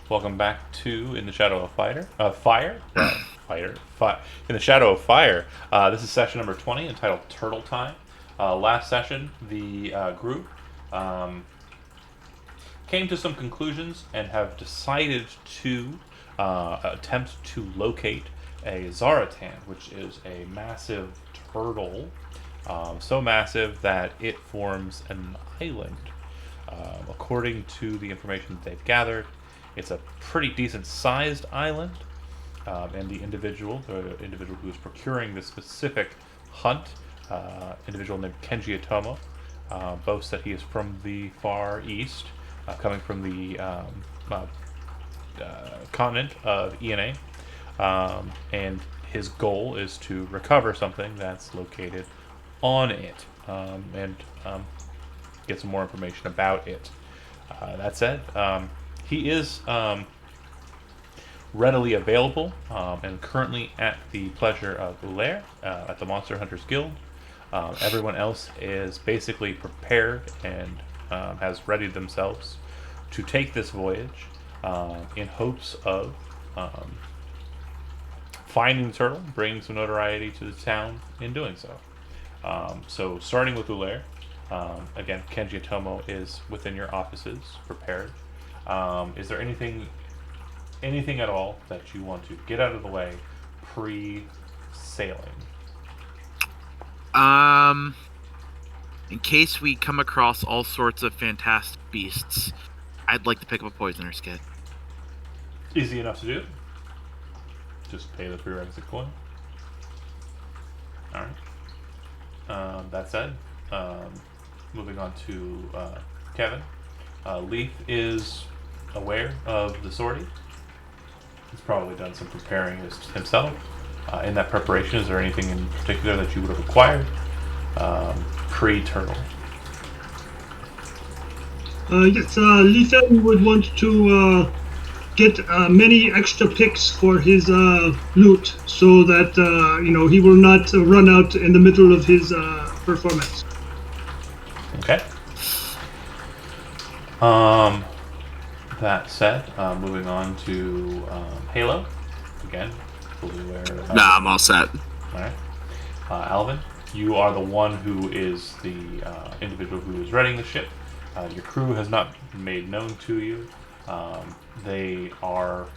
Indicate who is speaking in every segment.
Speaker 1: Welcome back to In the Shadow of Fire. In the Shadow of Fire. This is session number 20, entitled Turtle Time. Last session, the group came to some conclusions and have decided to attempt to locate a Zaratan, which is a massive turtle, so massive that it forms an island. According to the information that they've gathered, it's a pretty decent-sized island, and the individual who is procuring this specific hunt, individual named Kenji Atomo, boasts that he is from the Far East, coming from the continent of ENA, and his goal is to recover something that's located on it, and get some more information about it. That said, he is readily available and currently at the pleasure of Ulaire at the Monster Hunters Guild. Everyone else is basically prepared and has readied themselves to take this voyage in hopes of finding the turtle, bringing some notoriety to the town in doing so. So starting with Ulaire, again, Kenji Atomo is within your offices, prepared. Is there anything at all that you want to get out of the way pre-sailing?
Speaker 2: In case we come across all sorts of fantastic beasts, I'd like to pick up a poisoner's kit.
Speaker 1: Easy enough to do. Just pay the prerequisite coin. Alright. That said, moving on to Kevin. Leaf is aware of the sortie. He's probably done some preparing himself. In that preparation, is there anything in particular that you would have acquired pre-turtle?
Speaker 3: Yes, Lethan would want to get many extra picks for his loot so that he will not run out in the middle of his performance.
Speaker 1: Okay. That said, moving on to Halo. Again, fully aware of
Speaker 2: Nah, I'm all set.
Speaker 1: Alright. Alvin, you are the one who is the individual who is running the ship. Your crew has not made known to you. They are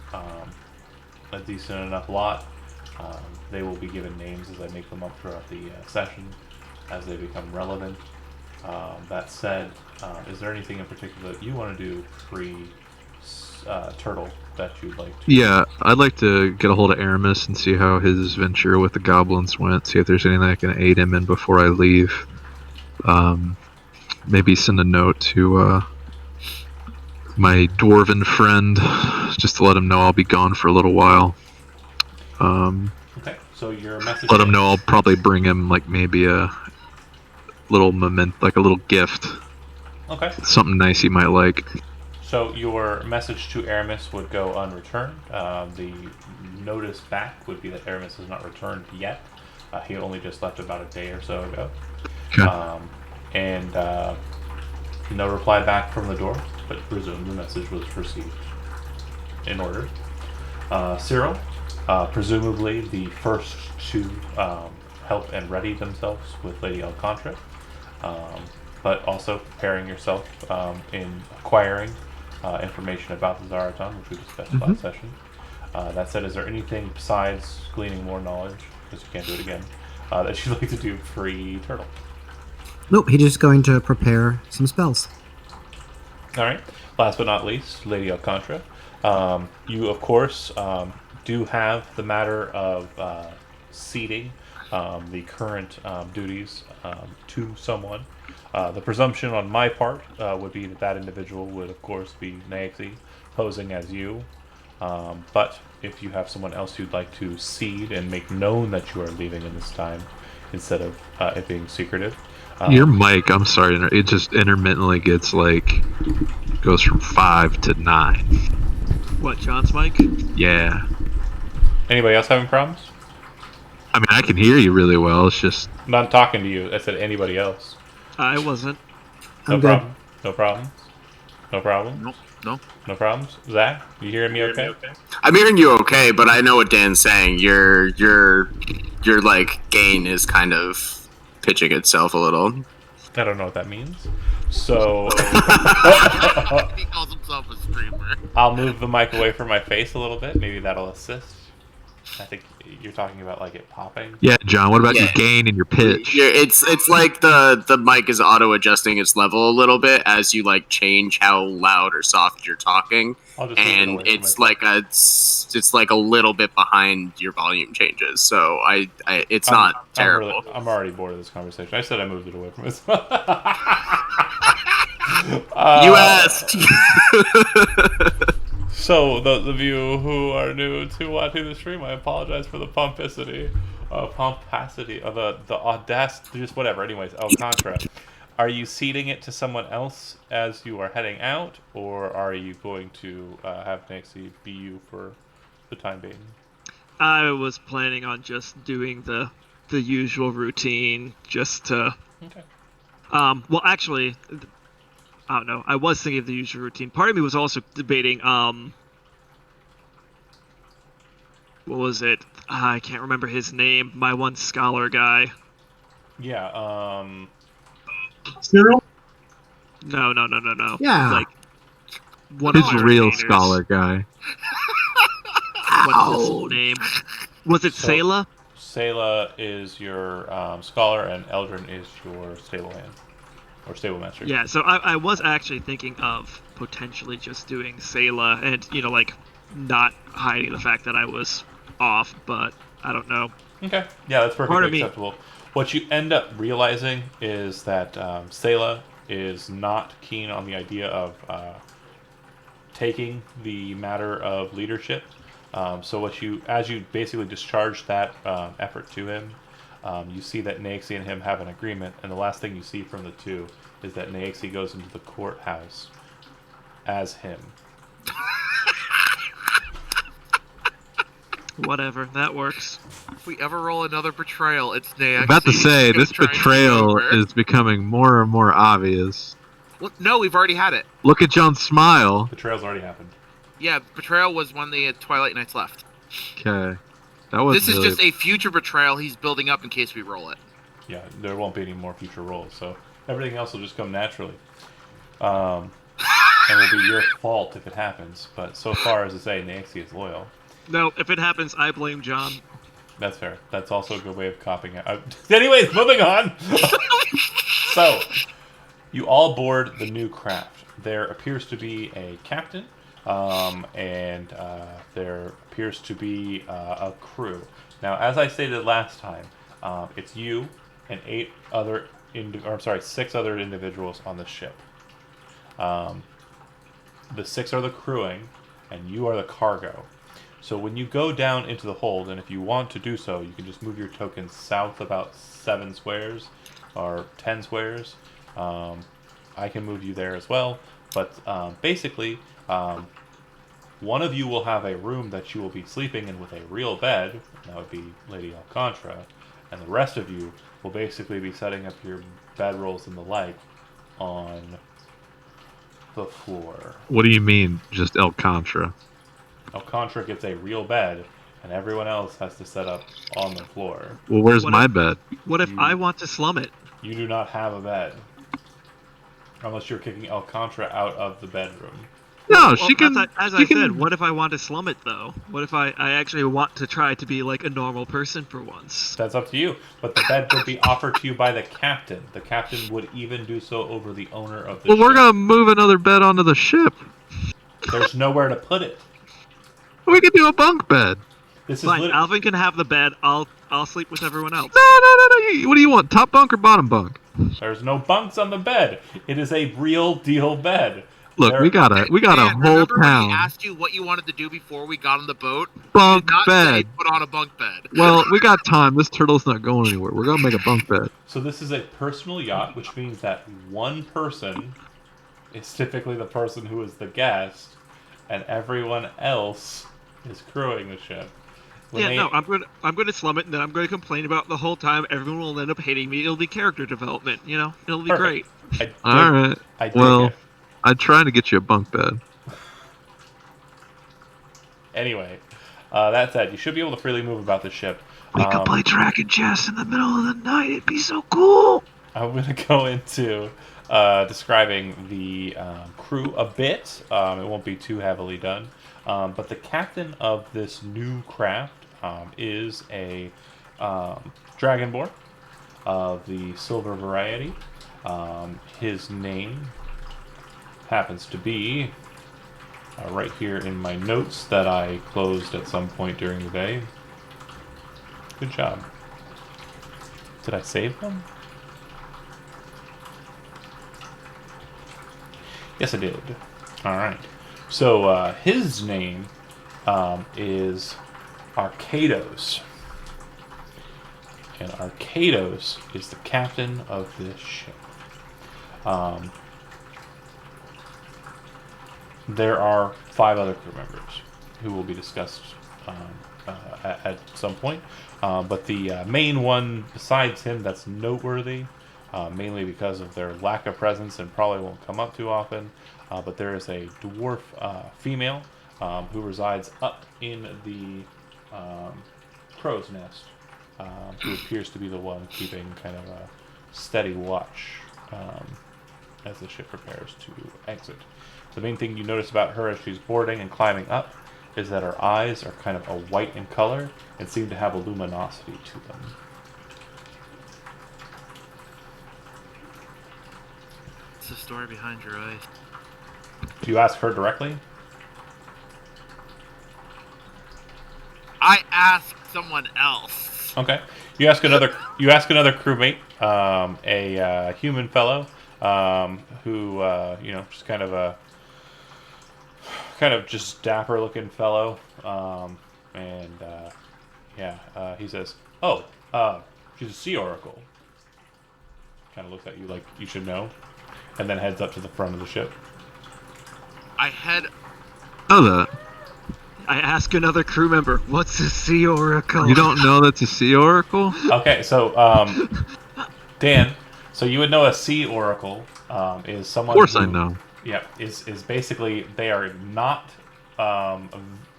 Speaker 1: a decent enough lot. They will be given names as I make them up throughout the session as they become relevant. That said, is there anything in particular that you want to do pre-turtle that you'd like to?
Speaker 4: Yeah, I'd like to get a hold of Aramis and see how his venture with the goblins went, see if there's anything I can aid him in before I leave. Maybe send a note to my dwarven friend just to let him know I'll be gone for a little while.
Speaker 1: Okay, so your message.
Speaker 4: Let him know I'll probably bring him like maybe a little like a little gift.
Speaker 1: Okay.
Speaker 4: Something nice he might like.
Speaker 1: So your message to Aramis would go unreturned. The notice back would be that Aramis has not returned yet. He only just left about a day or so ago.
Speaker 4: Okay.
Speaker 1: And no reply back from the door, but presume the message was received in order. Cyril, presumably the first to help and ready themselves with Lady Alcontra, but also preparing yourself in acquiring information about the Zaratan, which we discussed last session. That said, is there anything besides gleaning more knowledge, because you can't do it again, that you'd like to do pre-turtle?
Speaker 5: Nope, he's just going to prepare some spells.
Speaker 1: Alright, last but not least, Lady Alcontra. You, of course, do have the matter of ceding the current duties to someone. The presumption on my part would be that individual would, of course, be Naixi, posing as you. But if you have someone else you'd like to cede and make known that you are leaving in this time, instead of it being secretive.
Speaker 4: Your mic, I'm sorry, it just intermittently gets goes from 5 to 9.
Speaker 2: What, John's mic?
Speaker 4: Yeah.
Speaker 1: Anybody else having problems?
Speaker 4: I mean, I can hear you really well, it's just...
Speaker 1: I'm not talking to you, I said anybody else.
Speaker 2: I wasn't.
Speaker 1: No
Speaker 5: I'm good.
Speaker 1: problem. No problems. No problem.
Speaker 2: Nope. No.
Speaker 1: No problems. Zach, you hearing me okay?
Speaker 6: I'm hearing you okay, but I know what Dan's saying. Your like gain is kind of pitching itself a little.
Speaker 1: I don't know what that means. So
Speaker 2: He calls himself a streamer.
Speaker 1: I'll move the mic away from my face a little bit. Maybe that'll assist. I think you're talking about like it popping.
Speaker 4: Yeah, John. What about
Speaker 6: Yeah.
Speaker 4: your gain and your pitch?
Speaker 6: It's like the mic is auto adjusting its level a little bit as you like change how loud or soft you're talking,
Speaker 1: I'll just move it
Speaker 6: and
Speaker 1: away from
Speaker 6: it's
Speaker 1: myself.
Speaker 6: it's like a little bit behind your volume changes. So it's not terrible.
Speaker 1: I'm already bored of this conversation. I said I moved it away from myself.
Speaker 6: You asked.
Speaker 1: So, those of you who are new to watching the stream, I apologize for the pomposity of the audacity, just whatever. Anyways, El Contra. Are you ceding it to someone else as you are heading out, or are you going to have Nixie be you for the time being?
Speaker 7: I was planning on just doing the usual routine, just to.
Speaker 1: Okay.
Speaker 7: Well, actually, I don't know. I was thinking of the usual routine. Part of me was also debating. What was it? I can't remember his name. My one scholar guy.
Speaker 1: Yeah.
Speaker 3: Cyril?
Speaker 7: No.
Speaker 5: Yeah.
Speaker 7: Like one
Speaker 4: His
Speaker 7: of the
Speaker 4: real
Speaker 7: retainers.
Speaker 4: scholar guy.
Speaker 7: What's his name? Was it
Speaker 1: So-
Speaker 7: Sayla?
Speaker 1: Sayla is your scholar, and Eldrin is your stable hand. Or stable master.
Speaker 7: Yeah, so I was actually thinking of potentially just doing Sayla and, like, not hiding the fact that I was off, but I don't know.
Speaker 1: Okay. Yeah, that's
Speaker 7: Part
Speaker 1: perfectly
Speaker 7: of me-
Speaker 1: acceptable. What you end up realizing is that Sayla is not keen on the idea of taking the matter of leadership. So as you basically discharge that effort to him, you see that Naixi and him have an agreement, and the last thing you see from the two is that Naixi goes into the courthouse as him.
Speaker 7: Whatever, that works.
Speaker 2: If we ever roll another betrayal, it's Nax.
Speaker 4: I'm about to say
Speaker 2: He's
Speaker 4: this
Speaker 2: gonna try and
Speaker 4: betrayal
Speaker 2: take over.
Speaker 4: is becoming more and more obvious.
Speaker 2: Well, no, we've already had it.
Speaker 4: Look at John's smile.
Speaker 1: Betrayal's already happened.
Speaker 2: Yeah, betrayal was when the Twilight Knights left.
Speaker 4: Okay, that was.
Speaker 2: This is just a future betrayal he's building up in case we roll it.
Speaker 1: Yeah, there won't be any more future rolls, so everything else will just come naturally. And it'll be your fault if it happens, but so far as to say, Naixi is loyal.
Speaker 7: No, if it happens, I blame John.
Speaker 1: That's fair. That's also a good way of copping out. Anyways, moving on. So, you all board the new craft. There appears to be a captain, and there appears to be a crew. Now, as I stated last time, it's you and 6 other individuals on the ship. The 6 are the crewing, and you are the cargo. So when you go down into the hold, and if you want to do so, you can just move your token south about 7 squares, or 10 squares. I can move you there as well, but basically, one of you will have a room that you will be sleeping in with a real bed, that would be Lady Alcontra, and the rest of you will basically be setting up your bedrolls and the like on the floor.
Speaker 4: What do you mean, just El Contra?
Speaker 1: Alcontra gets a real bed, and everyone else has to set up on the floor.
Speaker 4: Well, where's
Speaker 7: What
Speaker 4: my
Speaker 7: if-
Speaker 4: bed?
Speaker 7: What if I want to slum it?
Speaker 1: You do not have a bed. Unless you're kicking Alcontra out of the bedroom.
Speaker 4: No, she can.
Speaker 7: As
Speaker 4: she
Speaker 7: I
Speaker 4: can-
Speaker 7: said, what if I want to slum it, though? What if I actually want to try to be like a normal person for once?
Speaker 1: That's up to you. But the bed would be offered to you by the captain. The captain would even do so over the owner of the
Speaker 4: Well,
Speaker 1: ship.
Speaker 4: we're gonna move another bed onto the ship.
Speaker 1: There's nowhere to put it.
Speaker 4: We could do a bunk bed.
Speaker 1: This is
Speaker 7: Fine, Alvin can have the bed. I'll sleep with everyone else.
Speaker 4: No. What do you want? Top bunk or bottom bunk?
Speaker 1: There's no bunks on the bed. It is a real deal bed.
Speaker 4: Look, we got a
Speaker 2: Dan,
Speaker 4: whole
Speaker 2: remember when
Speaker 4: town.
Speaker 2: we asked you what you wanted to do before we got on the boat?
Speaker 4: Bunk
Speaker 2: Not say
Speaker 4: bed.
Speaker 2: put on a bunk bed.
Speaker 4: Well, we got time. This turtle's not going anywhere. We're gonna make a bunk bed.
Speaker 1: So this is a personal yacht, which means that one person is typically the person who is the guest, and everyone else is crewing the ship. When they-
Speaker 7: I'm gonna slum it, and then I'm gonna complain about it the whole time. Everyone will end up hating me. It'll be character development, It'll be
Speaker 1: Perfect.
Speaker 7: great.
Speaker 1: I dig,
Speaker 4: All right.
Speaker 1: I dig
Speaker 4: Well,
Speaker 1: it.
Speaker 4: I'm trying to get you a bunk bed.
Speaker 1: Anyway, that said, you should be able to freely move about the ship.
Speaker 2: We could play dragon chess in the middle of the night. It'd be so cool.
Speaker 1: I'm going to go into describing the crew a bit. It won't be too heavily done. But the captain of this new craft is a dragonborn of the silver variety. His name happens to be right here in my notes that I closed at some point during the day. Good job. Did I save them? Yes, I did. Alright. So, his name is Arcados. And Arcados is the captain of this ship. There are 5 other crew members who will be discussed at some point. But the main one besides him that's noteworthy, mainly because of their lack of presence and probably won't come up too often, but there is a dwarf female who resides up in the crow's nest, who appears to be the one keeping kind of a steady watch as the ship prepares to exit. The main thing you notice about her as she's boarding and climbing up is that her eyes are kind of a white in color and seem to have a luminosity to them.
Speaker 2: What's the story behind your eyes?
Speaker 1: Do you ask her directly?
Speaker 2: I asked someone else.
Speaker 1: Okay. You ask another crewmate, a human fellow, who just kind of just dapper looking fellow, he says, "Oh, she's a sea oracle." Kind of looks at you like you should know, and then heads up to the front of the ship.
Speaker 4: Oh,
Speaker 7: I ask another crew member, "What's a sea oracle?"
Speaker 4: you don't know that's a sea oracle?
Speaker 1: Okay, so Dan, so you would know a sea oracle is someone.
Speaker 4: Of course
Speaker 1: who,
Speaker 4: I know.
Speaker 1: Yeah, is basically they are not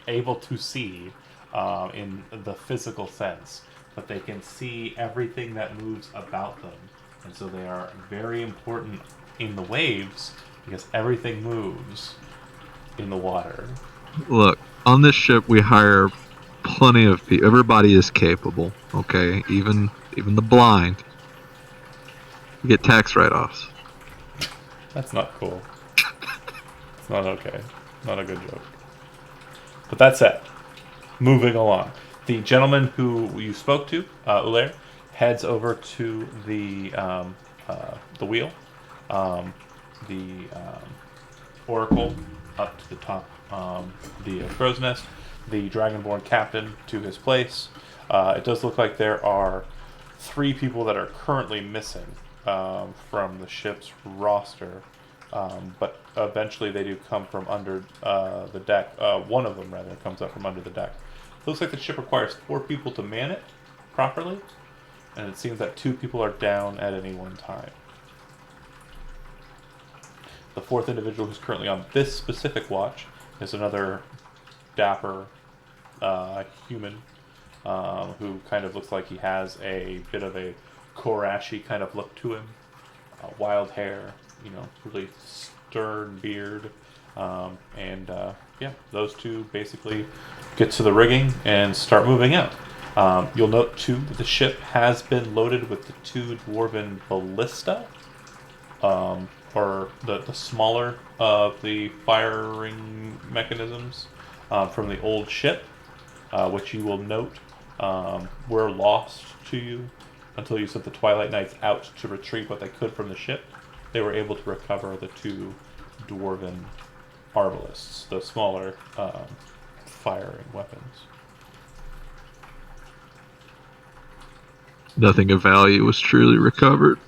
Speaker 1: able to see in the physical sense, but they can see everything that moves about them, and so they are very important in the waves because everything moves in the water.
Speaker 4: Look, on this ship we hire plenty of people. Everybody is capable, okay? Even the blind. You get tax write-offs.
Speaker 1: That's not cool. It's not okay. Not a good joke. But that said, moving along. The gentleman who you spoke to, Ulair, heads over to the wheel. The oracle up to the top, the crow's nest. The dragonborn captain to his place. It does look like there are 3 people that are currently missing from the ship's roster. But eventually they do come from under the deck. One of them, rather, comes up from under the deck. It looks like the ship requires 4 people to man it properly, and it seems that 2 people are down at any one time. The 4th individual who's currently on this specific watch is another dapper human who kind of looks like he has a bit of a Korashi kind of look to him. Wild hair, really stern beard, those 2 basically get to the rigging and start moving out. You'll note too that the ship has been loaded with the 2 dwarven ballista, or the smaller of the firing mechanisms from the old ship, which you will note were lost to you until you sent the Twilight Knights out to retrieve what they could from the ship. They were able to recover the 2 dwarven arbalists, the smaller firing weapons.
Speaker 4: Nothing of value was truly recovered.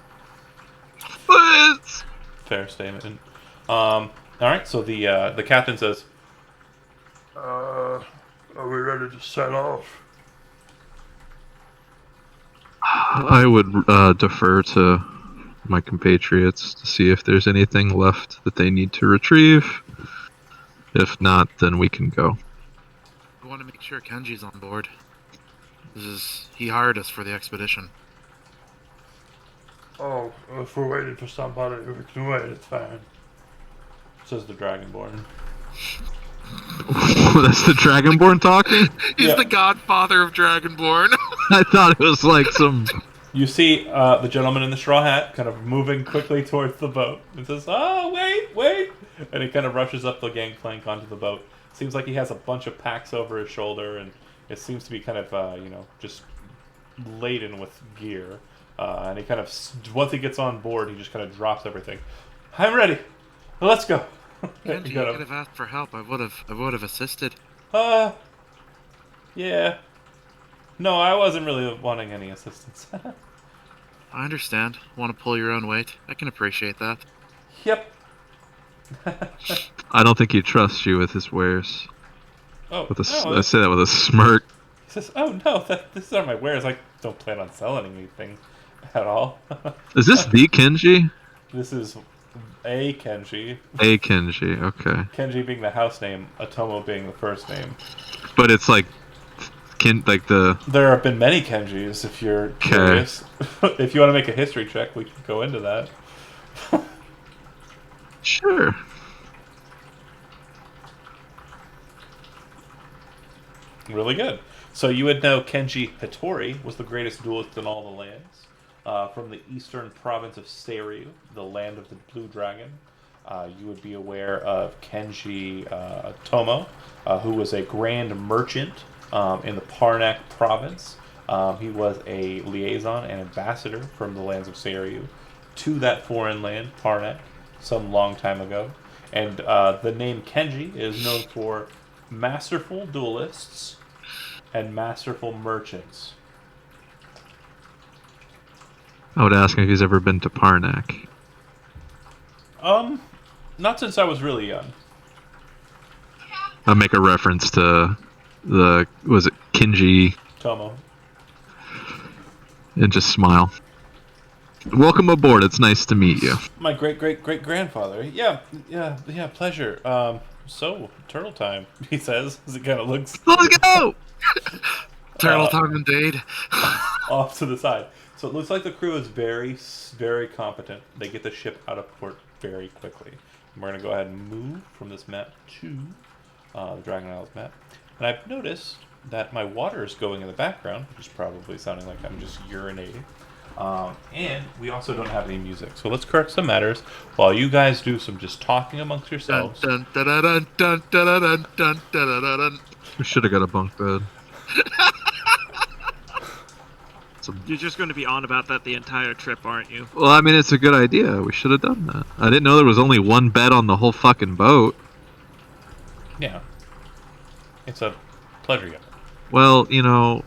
Speaker 4: What?
Speaker 1: Fair statement. All right, so the captain says, "Are we ready to set off?"
Speaker 4: I would defer to my compatriots to see if there's anything left that they need to retrieve. If not, then we can go.
Speaker 2: We want to make sure Kenji's on board. He hired us for the expedition.
Speaker 1: Oh, if we're waiting for somebody, we can wait, it's fine. Says the Dragonborn.
Speaker 4: That's the Dragonborn talking?
Speaker 2: He's
Speaker 1: Yeah.
Speaker 2: the godfather of Dragonborn.
Speaker 4: I thought it was like some...
Speaker 1: You see the gentleman in the straw hat kind of moving quickly towards the boat. And says, "Oh, wait!" And he kind of rushes up the gangplank onto the boat. Seems like he has a bunch of packs over his shoulder, and it seems to be kind of, just laden with gear. And he kind of, once he gets on board, he just kind of drops everything. "I'm ready. Let's go."
Speaker 2: Kenji, you could have asked for help. I would have assisted.
Speaker 1: Yeah. No, I wasn't really wanting any assistance.
Speaker 2: I understand. Want to pull your own weight? I can appreciate that.
Speaker 1: Yep.
Speaker 4: I don't think he trusts you with his wares.
Speaker 1: Oh,
Speaker 4: I say that with a smirk.
Speaker 1: He says, "Oh no, these are my wares. I don't plan on selling anything at all."
Speaker 4: Is this the Kenji?
Speaker 1: This is a Kenji.
Speaker 4: A Kenji, okay.
Speaker 1: Kenji being the house name, Atomo being the first name.
Speaker 4: But it's like...
Speaker 1: There have been many Kenjis, if you're curious. If you want to make a history check, we can go into that.
Speaker 4: Sure.
Speaker 1: Really good. So you would know Kenji Hitori was the greatest duelist in all the lands. From the eastern province of Seiryu, the land of the Blue Dragon. You would be aware of Kenji Tomo, who was a grand merchant in the Parnac province. He was a liaison and ambassador from the lands of Seiryu to that foreign land, Parnac, some long time ago. And the name Kenji is known for masterful duelists and masterful merchants.
Speaker 4: I would ask him if he's ever been to Parnac.
Speaker 1: Not since I was really young.
Speaker 4: I'll make a reference to was it Kenji,
Speaker 1: Tomo.
Speaker 4: and just smile. Welcome aboard, it's nice to meet you.
Speaker 1: My great-great-great-grandfather. Yeah, pleasure. So, turtle time, he says, as he kind of looks
Speaker 2: Let's go! Turtle time indeed.
Speaker 1: off to the side. So it looks like the crew is very, very competent. They get the ship out of port very quickly. And we're going to go ahead and move from this map to the Dragon Isles map. And I've noticed that my water is going in the background, which is probably sounding like I'm just urinating. And we also don't have any music. So let's correct some matters while you guys do some just talking amongst yourselves.
Speaker 2: Dun, dun, dun, dun, dun, dun, dun, dun, dun, dun, dun.
Speaker 4: We should have got a bunk bed.
Speaker 7: You're just going to be on about that the entire trip, aren't you?
Speaker 4: Well, I mean, it's a good idea. We should have done that. I didn't know there was only one bed on the whole fucking boat.
Speaker 1: Yeah. It's a pleasure yacht.
Speaker 4: Well, you know...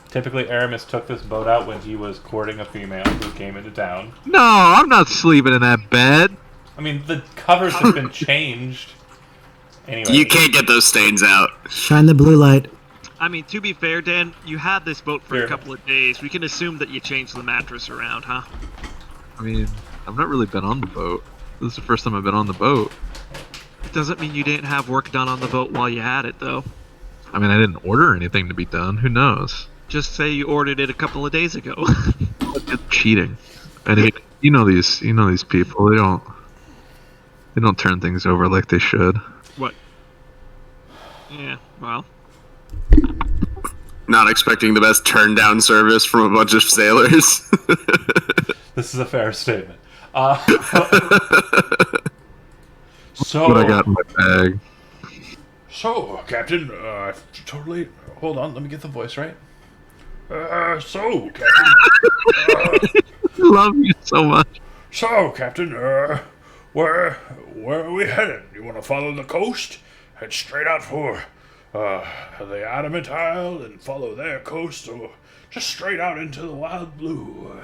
Speaker 1: Typically, Aramis took this boat out when he was courting a female who came into town.
Speaker 4: No, I'm not sleeping in that bed.
Speaker 1: I mean, the covers have been changed. Anyway.
Speaker 6: You can't get those stains out.
Speaker 5: Shine the blue light.
Speaker 7: I mean, to be fair, Dan, you had this boat for
Speaker 1: Fair.
Speaker 7: a couple of days. We can assume that you changed the mattress around, huh?
Speaker 4: I mean, I've not really been on the boat. This is the first time I've been on the boat.
Speaker 7: It doesn't mean you didn't have work done on the boat while you had it, though.
Speaker 4: I mean, I didn't order anything to be done. Who knows?
Speaker 7: Just say you ordered it a couple of days ago.
Speaker 4: It's cheating. I mean, you know these people. They don't turn things over like they should.
Speaker 7: What? Yeah, well.
Speaker 6: Not expecting the best turn down service from a bunch of sailors.
Speaker 1: This is a fair statement. So,
Speaker 4: What I got in my bag.
Speaker 1: So, Captain, totally. Hold on, let me get the voice right. So, Captain.
Speaker 4: I love you so much.
Speaker 1: So, Captain, where are we headed? You want to follow the coast? Head straight out for the Adamant Isle and follow their coast, or just straight out into the wild blue?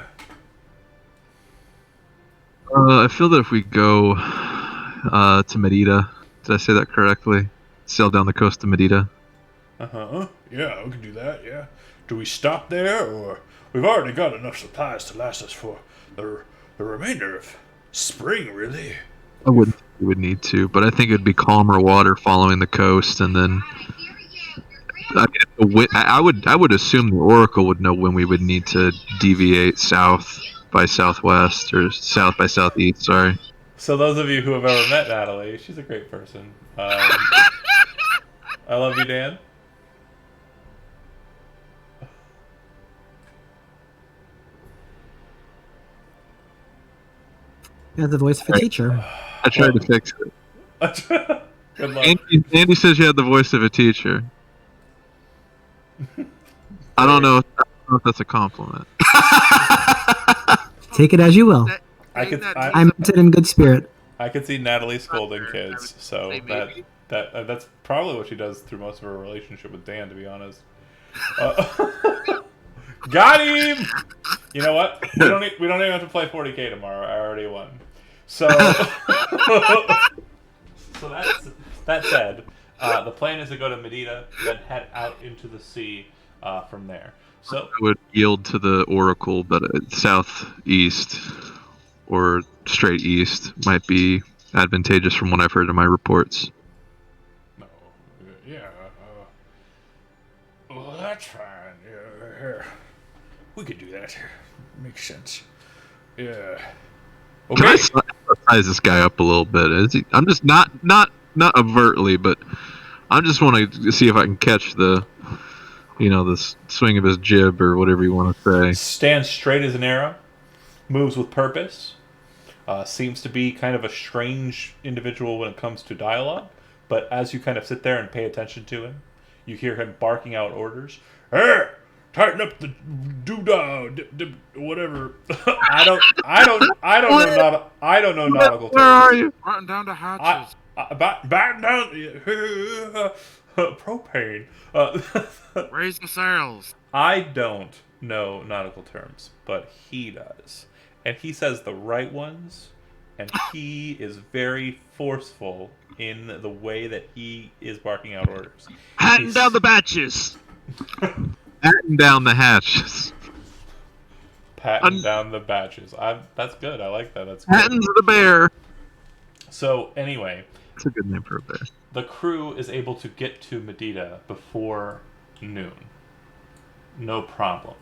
Speaker 4: I feel that if we go to Merida, did I say that correctly? Sail down the coast to Merida.
Speaker 1: Yeah, we can do that, yeah. Do we stop there, or we've already got enough supplies to last us for the remainder of spring, really?
Speaker 4: I wouldn't think we would need to, but I think it would be calmer water following the coast, and then I would assume the Oracle would know when we would need to deviate south by southwest or south by southeast. Sorry.
Speaker 1: So those of you who have ever met Natalie, she's a great person. I love you, Dan.
Speaker 5: You have the voice of a teacher.
Speaker 4: I tried to fix it.
Speaker 1: Good luck.
Speaker 4: Andy says you had the voice of a teacher. I don't know if that's a compliment.
Speaker 5: Take it as you will. I meant it in good spirit.
Speaker 1: I could see Natalie scolding
Speaker 2: I
Speaker 1: kids,
Speaker 2: would
Speaker 1: so
Speaker 2: say maybe.
Speaker 1: that's probably what she does through most of her relationship with Dan, to be honest. Got him. You know what? We don't even have to play 40K tomorrow. I already won. So, so that said, the plan is to go to Medina, then head out into the sea from there. So
Speaker 4: I would yield to the Oracle, but southeast or straight east might be advantageous from what I've heard in my reports.
Speaker 1: no, yeah, well, that's fine. Yeah, we could do that. Makes sense. Yeah.
Speaker 4: Can I
Speaker 1: Okay.
Speaker 4: size this guy up a little bit? I'm just not overtly, but I just want to see if I can catch the swing of his jib or whatever you want to say.
Speaker 1: Stands straight as an arrow. Moves with purpose. Seems to be kind of a strange individual when it comes to dialogue. But as you kind of sit there and pay attention to him, you hear him barking out orders. Hey, tighten up the doodah, whatever. I don't know nautical terms.
Speaker 4: Where are you?
Speaker 2: Batten down the hatches.
Speaker 1: Batten down propane.
Speaker 2: Raise the sails.
Speaker 1: I don't know nautical terms, but he does. And he says the right ones, and he is very forceful in the way that he is barking out orders.
Speaker 7: Hatting down the batches.
Speaker 4: Batten down the hatches.
Speaker 1: Patting down the batches. That's good. I like that. That's good.
Speaker 4: Patton's the bear.
Speaker 1: So anyway,
Speaker 4: It's a good name for a bear.
Speaker 1: the crew is able to get to Medina before noon. No problem.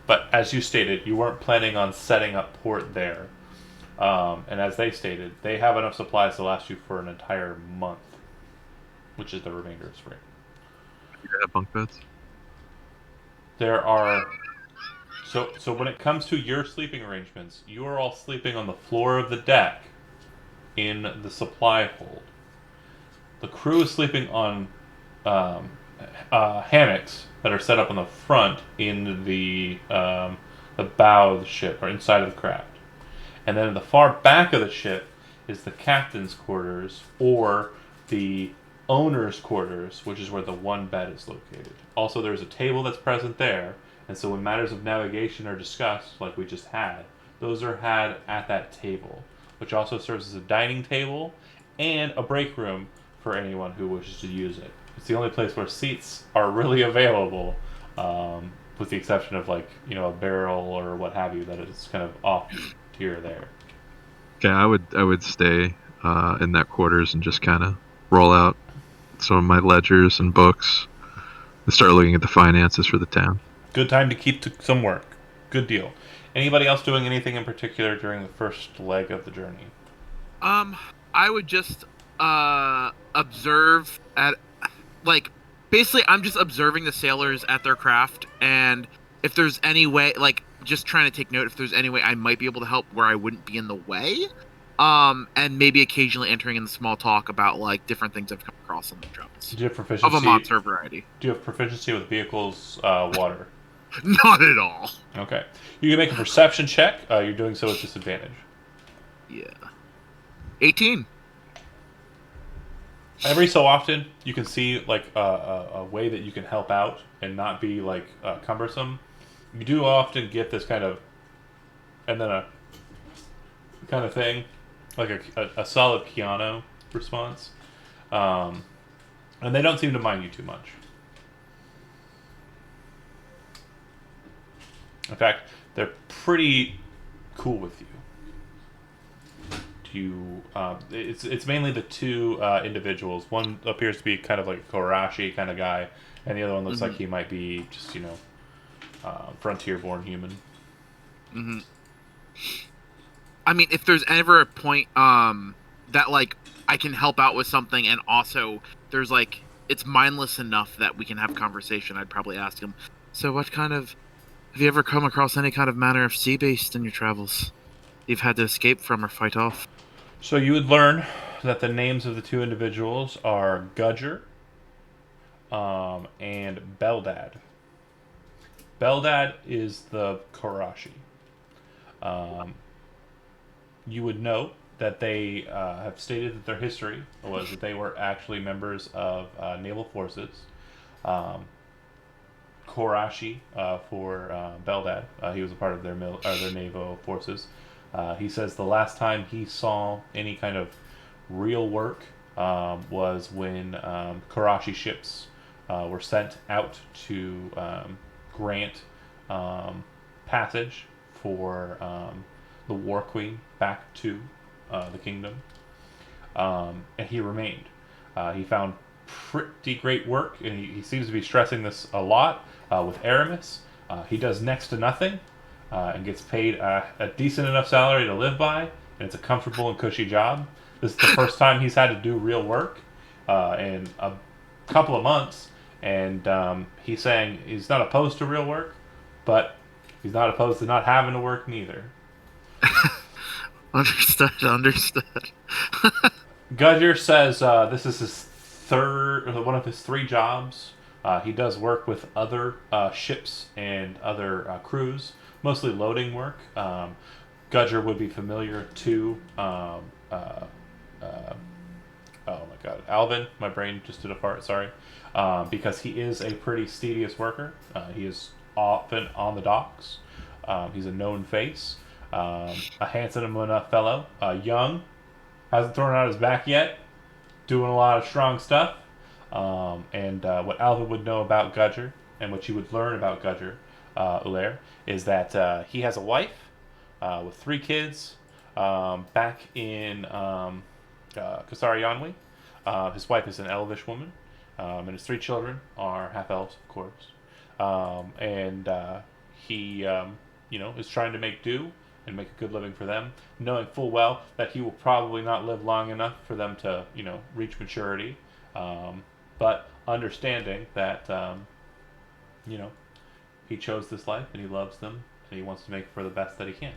Speaker 1: But as you stated, you weren't planning on setting up port there. And as they stated, they have enough supplies to last you for an entire month, which is the remainder of spring.
Speaker 4: You have bunk beds?
Speaker 1: There are... So when it comes to your sleeping arrangements, you are all sleeping on the floor of the deck in the supply hold. The crew is sleeping on hammocks that are set up on the front in the bow of the ship, or inside of the craft. And then in the far back of the ship is the captain's quarters, or the owner's quarters, which is where the one bed is located. Also, there's a table that's present there, and so when matters of navigation are discussed, like we just had, those are had at that table, which also serves as a dining table and a break room for anyone who wishes to use it. It's the only place where seats are really available, with the exception of a barrel or what have you that is kind of off here or there.
Speaker 4: Okay, I would stay in that quarters and just kind of roll out some of my ledgers and books and start looking at the finances for the town.
Speaker 1: Good time to keep to some work. Good deal. Anybody else doing anything in particular during the first leg of the journey?
Speaker 2: I would just observe at basically I'm just observing the sailors at their craft, and if there's any way, just trying to take note if there's any way I might be able to help where I wouldn't be in the way. And maybe occasionally entering in the small talk about different things I've come across on the travels.
Speaker 1: Do you have proficiency
Speaker 2: Of a monster variety.
Speaker 1: Do you have proficiency with vehicles, water?
Speaker 2: Not at all.
Speaker 1: Okay. You can make a perception check. You're doing so with disadvantage.
Speaker 2: Yeah. 18.
Speaker 1: Every so often, you can see a way that you can help out and not be cumbersome. You do often get this kind of, and then a kind of thing, like a solid piano response, and they don't seem to mind you too much. In fact, they're pretty cool with you. It's mainly the two individuals. One appears to be kind of like a Korashi kind of guy, And the other one looks like he might be just, frontier-born human.
Speaker 2: Mm-hmm. I mean, if there's ever a point that like I can help out with something, and also there's like it's mindless enough that we can have conversation, I'd probably ask him. So, what kind of have you ever come across any kind of manner of sea beast in your travels you've had to escape from or fight off?
Speaker 1: So you would learn that the names of the two individuals are Gudger and Beldad. Beldad is the Karashi. You would note that they have stated that their history was that they were actually members of naval forces. Korashi for Beldad. He was a part of their their naval forces. He says the last time he saw any kind of real work was when Karashi ships were sent out to grant passage for the War Queen back to the kingdom, and he remained. He found pretty great work, and he seems to be stressing this a lot with Aramis. He does next to nothing and gets paid a decent enough salary to live by, and it's a comfortable and cushy job. This is the first time he's had to do real work in a couple of months, and he's saying he's not opposed to real work, but he's not opposed to not having to work neither.
Speaker 2: Understood.
Speaker 1: Gudger says this is his one of his 3 jobs. He does work with other ships and other crews, mostly loading work. Gudger would be familiar to, oh my god, Alvin, my brain just did a fart, sorry, because he is a pretty tedious worker. He is often on the docks. He's a known face, a handsome enough fellow, young, hasn't thrown out his back yet, doing a lot of strong stuff. And what Alvin would know about Gudger, and what you would learn about Gudger, Ulair, is that he has a wife with 3 kids back in Kasari Yanwi. His wife is an elvish woman, and his 3 children are half elves, of course. And he, is trying to make do and make a good living for them, knowing full well that he will probably not live long enough for them to, reach maturity. But understanding that, he chose this life and he loves them and he wants to make it for the best that he can.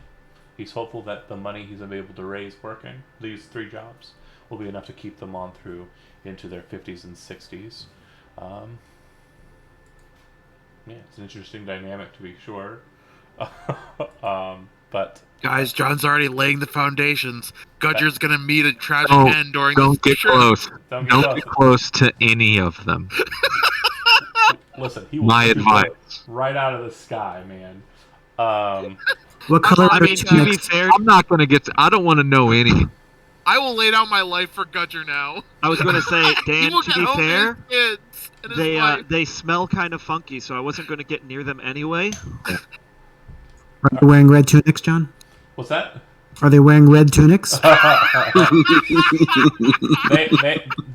Speaker 1: He's hopeful that the money he's able to raise working these 3 jobs will be enough to keep them on through into their 50s and 60s. It's an interesting dynamic to be sure. But
Speaker 2: Guys, John's already laying the foundations. Gudger's gonna meet a tragic end during
Speaker 4: Don't
Speaker 2: this
Speaker 4: get close.
Speaker 1: Don't
Speaker 4: Don't get close to any of them.
Speaker 1: Listen, he will
Speaker 4: My
Speaker 1: shoot
Speaker 4: advice.
Speaker 1: right out of the sky, man.
Speaker 5: What color
Speaker 7: I
Speaker 5: are
Speaker 7: mean,
Speaker 5: the
Speaker 7: to be
Speaker 5: tunics?
Speaker 7: fair,
Speaker 4: I'm not going to get I don't want to know any.
Speaker 2: I will lay down my life for Gudger now.
Speaker 7: I was going to say,
Speaker 2: He
Speaker 7: Dan,
Speaker 2: will
Speaker 7: to
Speaker 2: get
Speaker 7: be
Speaker 2: home to
Speaker 7: fair,
Speaker 2: his kids and his
Speaker 7: they
Speaker 2: wife.
Speaker 7: they smell kind of funky, so I wasn't going to get near them anyway.
Speaker 5: Are they wearing red tunics, John?
Speaker 1: What's that?
Speaker 5: Are they wearing red tunics?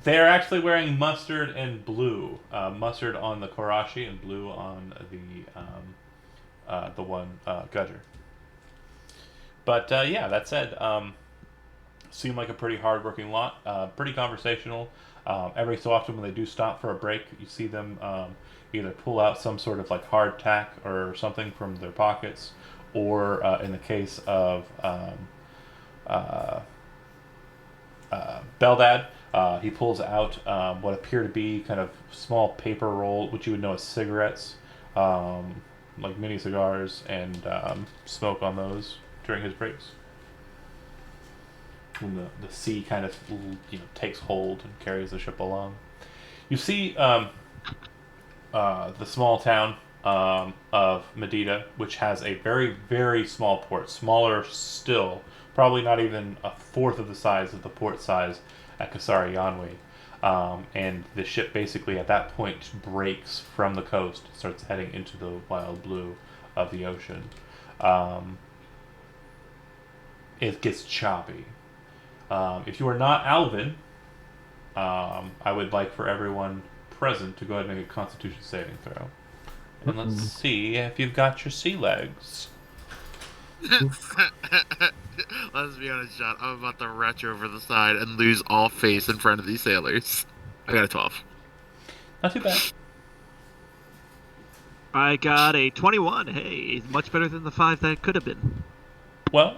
Speaker 1: They're actually wearing mustard and blue. Mustard on the Korashi and blue on the one Gudger. But that said, seem like a pretty hard-working lot. Pretty conversational. Every so often when they do stop for a break, you see them either pull out some sort of like hardtack or something from their pockets, or in the case of Beldad, he pulls out what appear to be kind of small paper roll, which you would know as cigarettes, like mini cigars, and smoke on those during his breaks. When the sea kind of takes hold and carries the ship along. You see the small town of Medina, which has a very, very small port, smaller still, probably not even a fourth of the size of the port size at Kasari Yanwi. And the ship basically at that point breaks from the coast, starts heading into the wild blue of the ocean. It gets choppy. If you are not Alvin, I would like for everyone present to go ahead and make a Constitution saving throw. And let's see if you've got your sea legs.
Speaker 2: Let's be honest, John. I'm about to retch over the side and lose all face in front of these sailors. I got a 12.
Speaker 1: Not too bad.
Speaker 7: I got a 21. Hey, much better than the 5 that could have been.
Speaker 1: Well,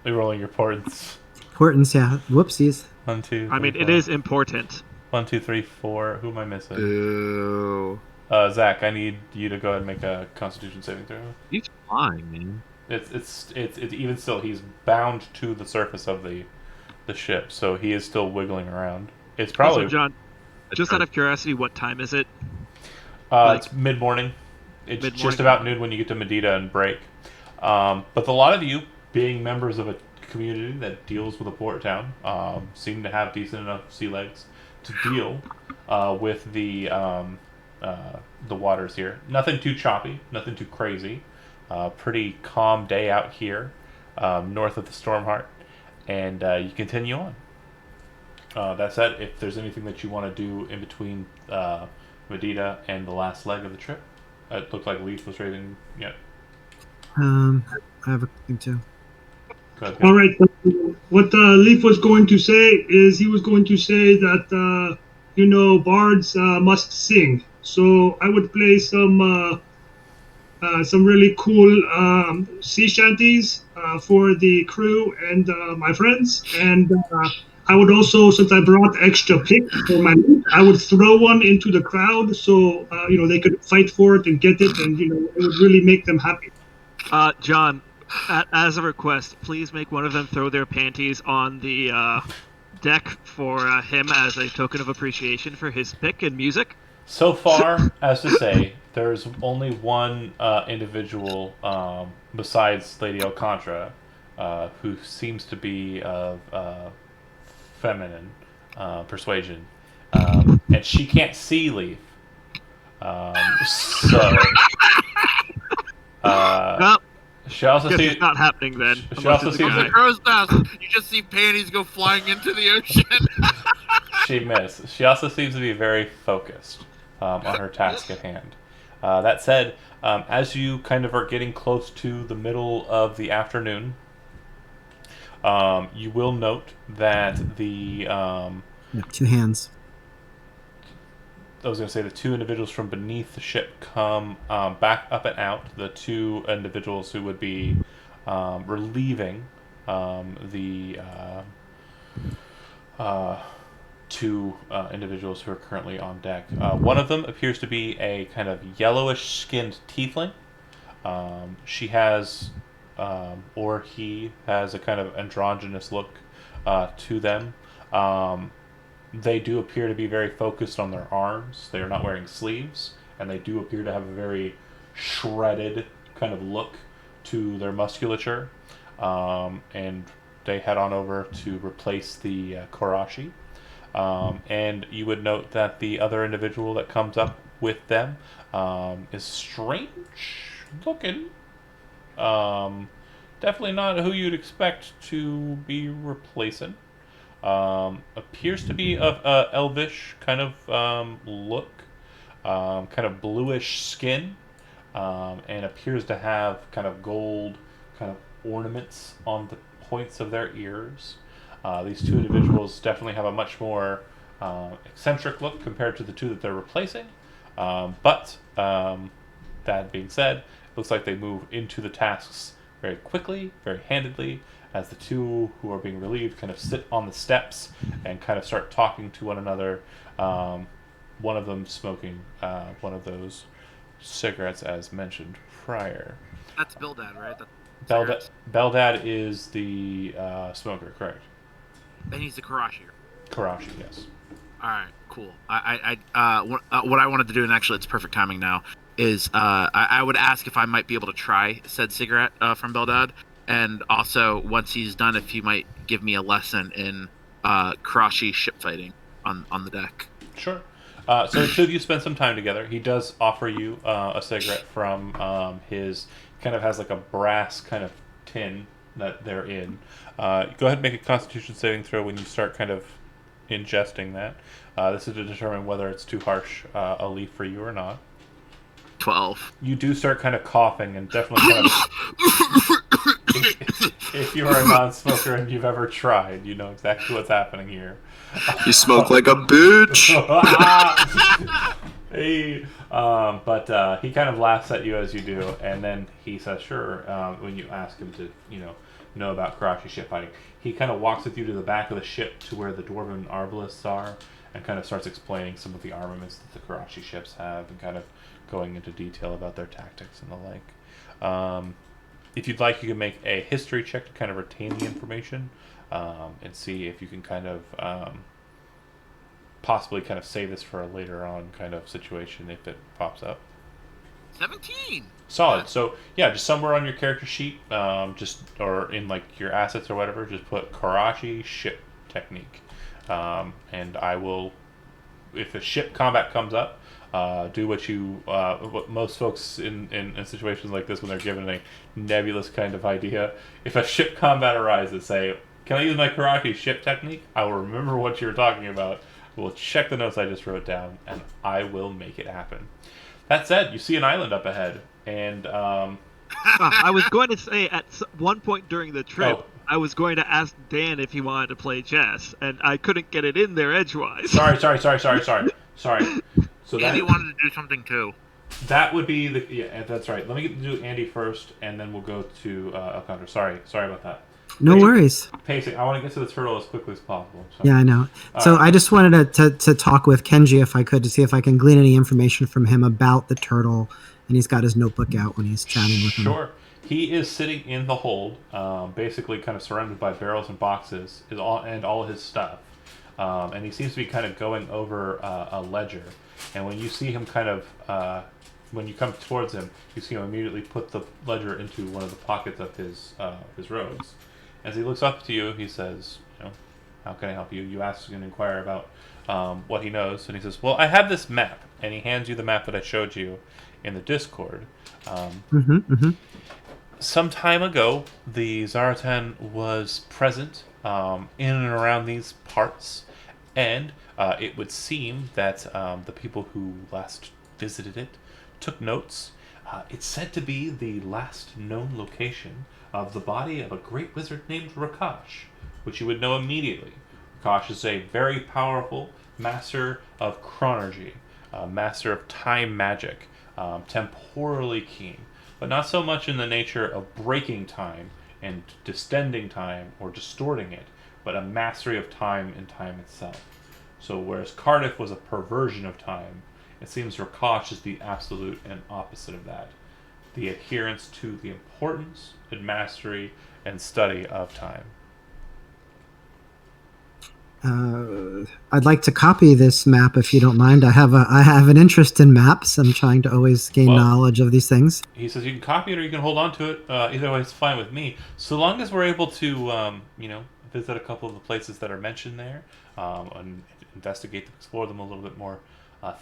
Speaker 1: you're rolling your ports.
Speaker 5: Importance, yeah. Whoopsies.
Speaker 1: 1, 2.
Speaker 7: I mean,
Speaker 1: 3,
Speaker 7: it
Speaker 1: 4.
Speaker 7: is important.
Speaker 1: 1, 2, 3, 4. Who am I missing?
Speaker 6: Ooh.
Speaker 1: Zach, I need you to go ahead and make a Constitution saving throw.
Speaker 4: He's flying, man.
Speaker 1: It's even still, he's bound to the surface of the ship, so he is still wiggling around. It's probably
Speaker 7: Also, John, just out of curiosity, what time is it?
Speaker 1: it's mid morning. It's
Speaker 7: Mid-morning.
Speaker 1: just about noon when you get to Medina and break. But a lot of you, being members of a community that deals with a port town, seem to have decent enough sea legs to deal with the waters here. Nothing too choppy, nothing too crazy. Pretty calm day out here, north of the Stormheart, and you continue on. That said, if there's anything that you want to do in between Medina and the last leg of the trip, it looked like Leaf was raising. Yeah.
Speaker 5: I have a thing too.
Speaker 1: Go ahead.
Speaker 3: All right. What Leaf was going to say is he was going to say that bards must sing. So I would play some really cool sea shanties for the crew and my friends. And I would also, since I brought extra picks for my loot, I would throw one into the crowd so they could fight for it and get it, and it would really make them happy.
Speaker 7: John, as a request, please make one of them throw their panties on the deck for him as a token of appreciation for his pick and music.
Speaker 1: So far, as to say, there's only one individual besides Lady Alcantara who seems to be of feminine persuasion, and she can't see Leaf.
Speaker 7: Well,
Speaker 1: She also
Speaker 7: guess
Speaker 1: seems
Speaker 7: it's not happening then.
Speaker 1: She
Speaker 7: unless
Speaker 1: also
Speaker 7: it's a
Speaker 1: seems
Speaker 2: The
Speaker 7: guy.
Speaker 2: crow's nest. You just see panties go flying into the ocean.
Speaker 1: she missed. She also seems to be very focused on her task at hand. That said, as you kind of are getting close to the middle of the afternoon, you will note that the
Speaker 5: Yeah, 2 hands.
Speaker 1: I was going to say the 2 individuals from beneath the ship come back up and out. The 2 individuals who would be relieving the 2 individuals who are currently on deck. One of them appears to be a kind of yellowish-skinned tiefling. She has, or he has, a kind of androgynous look to them. They do appear to be very focused on their arms. They are not wearing sleeves, and they do appear to have a very shredded kind of look to their musculature. And they head on over to replace the Korashi. And you would note that the other individual that comes up with them is strange looking. Definitely not who you'd expect to be replacing. Appears to be of elvish kind of look, kind of bluish skin, and appears to have kind of gold kind of ornaments on the points of their ears. These 2 individuals definitely have a much more eccentric look compared to the 2 that they're replacing. But that being said, it looks like they move into the tasks very quickly, very handedly, as the 2 who are being relieved kind of sit on the steps and kind of start talking to one another. One of them smoking one of those cigarettes as mentioned prior.
Speaker 2: That's Bildad, right?
Speaker 1: Beldad is the smoker, correct?
Speaker 2: And he's the Karashi.
Speaker 1: Karashi, yes.
Speaker 2: All right, cool. What I wanted to do, and actually it's perfect timing now, is I would ask if I might be able to try said cigarette from Beldad, and also once he's done, if he might give me a lesson in Karashi ship fighting on the deck.
Speaker 1: Sure. So the 2 of you spend some time together. He does offer you a cigarette from his, kind of has like a brass kind of tin that they're in. Go ahead and make a Constitution saving throw when you start kind of ingesting that. This is to determine whether it's too harsh a leaf for you or not.
Speaker 2: 12.
Speaker 1: You do start kind of coughing and definitely kind of... if you are a non-smoker and you've ever tried, you know exactly what's happening here.
Speaker 6: You smoke like a bitch.
Speaker 1: Hey, but he kind of laughs at you as you do, and then he says, "Sure." When you ask him to, know about Karachi ship fighting, he kind of walks with you to the back of the ship to where the dwarven arbalists are, and kind of starts explaining some of the armaments that the Karachi ships have, and kind of going into detail about their tactics and the like. If you'd like, you can make a history check to kind of retain the information, and see if you can kind of possibly kind of save this for a later on kind of situation if it pops up.
Speaker 2: 17.
Speaker 1: Solid. So yeah, just somewhere on your character sheet, or in like your assets or whatever, just put Karachi ship technique, and I will, if a ship combat comes up, do what most folks in situations like this when they're given a nebulous kind of idea. If a ship combat arises, say, "Can I use my Karachi ship technique?" I will remember what you were talking about. We'll check the notes I just wrote down, and I will make it happen. That said, you see an island up ahead, and
Speaker 7: I was going to say at one point during the trip,
Speaker 1: Oh.
Speaker 7: I was going to ask Dan if he wanted to play chess, and I couldn't get it in there edgewise.
Speaker 1: Sorry. So
Speaker 2: Andy wanted to do something too.
Speaker 1: that would be that's right. Let me do Andy first, and then we'll go to Alcondra. Sorry about that.
Speaker 5: No worries.
Speaker 1: Pacing. I want to get to the turtle as quickly as possible. So.
Speaker 5: Yeah, I know. So I just wanted to talk with Kenji if I could, to see if I can glean any information from him about the turtle. And he's got his notebook out when he's chatting with him.
Speaker 1: Sure. He is sitting in the hold, basically kind of surrounded by barrels and boxes, and all his stuff. And he seems to be kind of going over a ledger. And when you see him when you come towards him, you see him immediately put the ledger into one of the pockets of his robes. As he looks up to you, he says, "How can I help you?" You ask and inquire about what he knows, and he says, "Well, I have this map," and he hands you the map that I showed you in the Discord. Some time ago, the Zaratan was present in and around these parts, and it would seem that the people who last visited it took notes. It's said to be the last known location of the body of a great wizard named Rakash, which you would know immediately. Rakash is a very powerful master of chronergy, master of time magic, temporally keen, but not so much in the nature of breaking time and distending time or distorting it, but a mastery of time and time itself. So whereas Cardiff was a perversion of time, it seems Rakash is the absolute and opposite of that. The adherence to the importance and mastery and study of time.
Speaker 5: I'd like to copy this map if you don't mind. I have an interest in maps. I'm trying to always gain knowledge of these things.
Speaker 1: He says you can copy it or you can hold on to it. Either way, it's fine with me. So long as we're able to, visit a couple of the places that are mentioned there, and investigate them, explore them a little bit more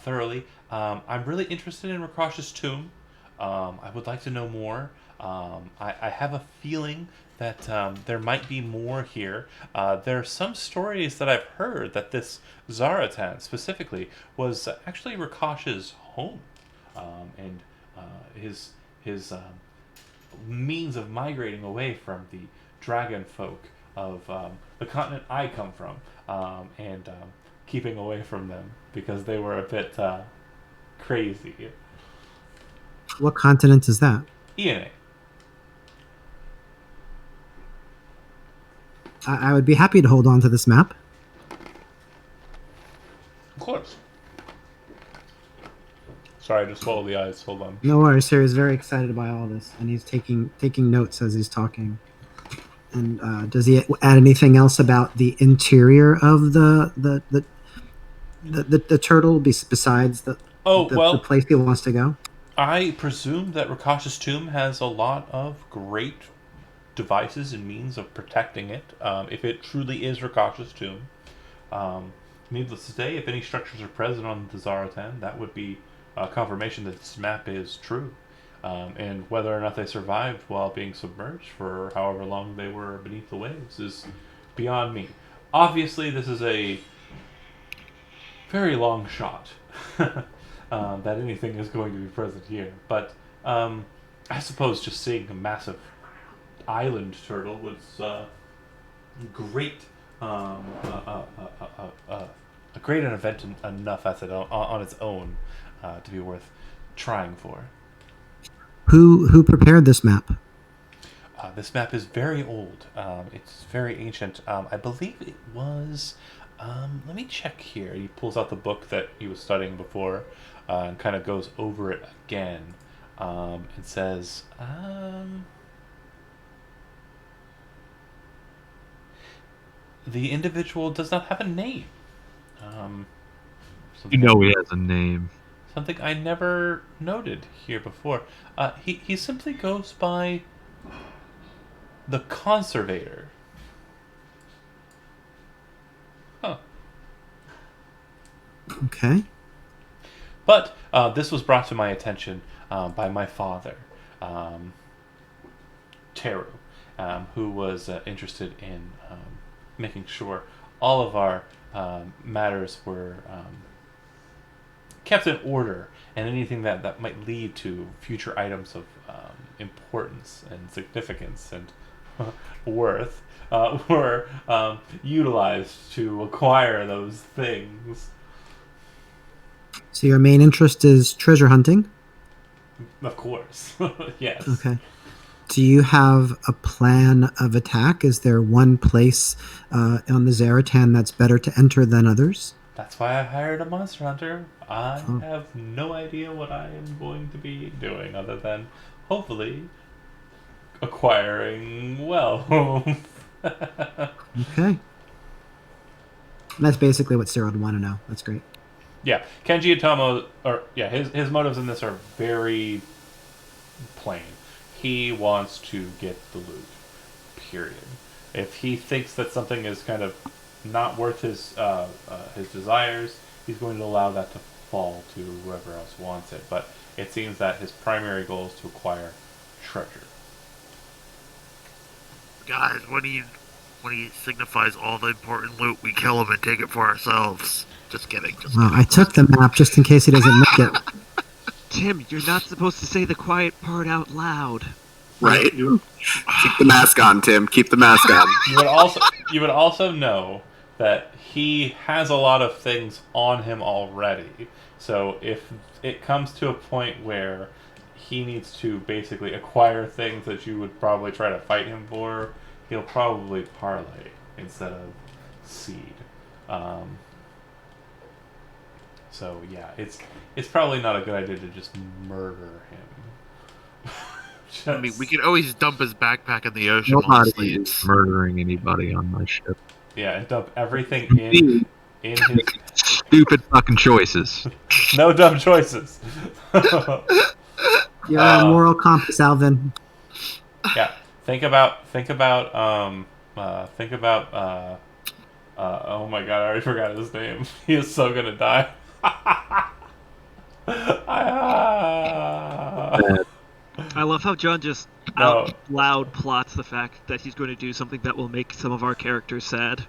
Speaker 1: thoroughly. I'm really interested in Rakash's tomb. I would like to know more. I have a feeling that there might be more here. There are some stories that I've heard that this Zaratan specifically was actually Rakash's home, and his means of migrating away from the dragon folk of the continent I come from, and keeping away from them because they were a bit crazy.
Speaker 5: What continent is that?
Speaker 1: ENA.
Speaker 5: I would be happy to hold on to this map.
Speaker 1: Of course. Sorry, I just swallowed the eyes. Hold on.
Speaker 5: No worries. Here he's very excited by all this, and he's taking notes as he's talking. And does he add anything else about the interior of the turtle besides the place he wants to go?
Speaker 1: I presume that Rakash's tomb has a lot of great devices and means of protecting it. If it truly is Rakash's tomb, needless to say, if any structures are present on the Zaratan, that would be a confirmation that this map is true. And whether or not they survived while being submerged for however long they were beneath the waves is beyond me. Obviously, this is a very long shot that anything is going to be present here. But I suppose just seeing a massive island turtle was great. A great an event enough as on its own to be worth trying for.
Speaker 5: Who prepared this map?
Speaker 1: This map is very old. It's very ancient. I believe it was. Let me check here. He pulls out the book that he was studying before and kind of goes over it again and says, the individual does not have a name.
Speaker 4: You know he has a name.
Speaker 1: Something I never noted here before. He simply goes by the Conservator. Huh.
Speaker 5: Okay.
Speaker 1: But this was brought to my attention by my father, Teru, who was interested in making sure all of our matters were kept in order, and anything that might lead to future items of importance and significance and worth were utilized to acquire those things.
Speaker 5: So your main interest is treasure hunting?
Speaker 1: Of course. Yes.
Speaker 5: Okay. Do you have a plan of attack? Is there one place on the Zaratan that's better to enter than others?
Speaker 1: That's why I hired a monster hunter. I have no idea what I am going to be doing other than hopefully acquiring wealth.
Speaker 5: Okay. That's basically what Sarah would want to know. That's great.
Speaker 1: Yeah, Kenji Itomo, his motives in this are very plain. He wants to get the loot. Period. If he thinks that something is kind of not worth his desires, he's going to allow that to fall to whoever else wants it. But it seems that his primary goal is to acquire treasure.
Speaker 2: Guys, when he signifies all the important loot, we kill him and take it for ourselves. Just kidding.
Speaker 5: Well, I took the map just in case he doesn't make it.
Speaker 7: Tim, you're not supposed to say the quiet part out loud.
Speaker 6: Right. Keep the mask on, Tim. Keep the mask on.
Speaker 1: You would also know that he has a lot of things on him already. So if it comes to a point where he needs to basically acquire things that you would probably try to fight him for, he'll probably parlay instead of seed. So yeah, it's probably not a good idea to just murder him.
Speaker 2: I mean, we could always dump his backpack in the ocean.
Speaker 4: Nobody
Speaker 2: Honestly,
Speaker 4: is murdering anybody on my ship.
Speaker 1: Yeah, and dump everything in his
Speaker 4: Stupid fucking choices.
Speaker 1: no dumb choices.
Speaker 5: You're a moral compass, Alvin.
Speaker 1: Yeah, think about oh my god, I already forgot his name. He is so gonna die.
Speaker 7: I love how John just out loud plots the fact that he's going to do something that will make some of our characters sad.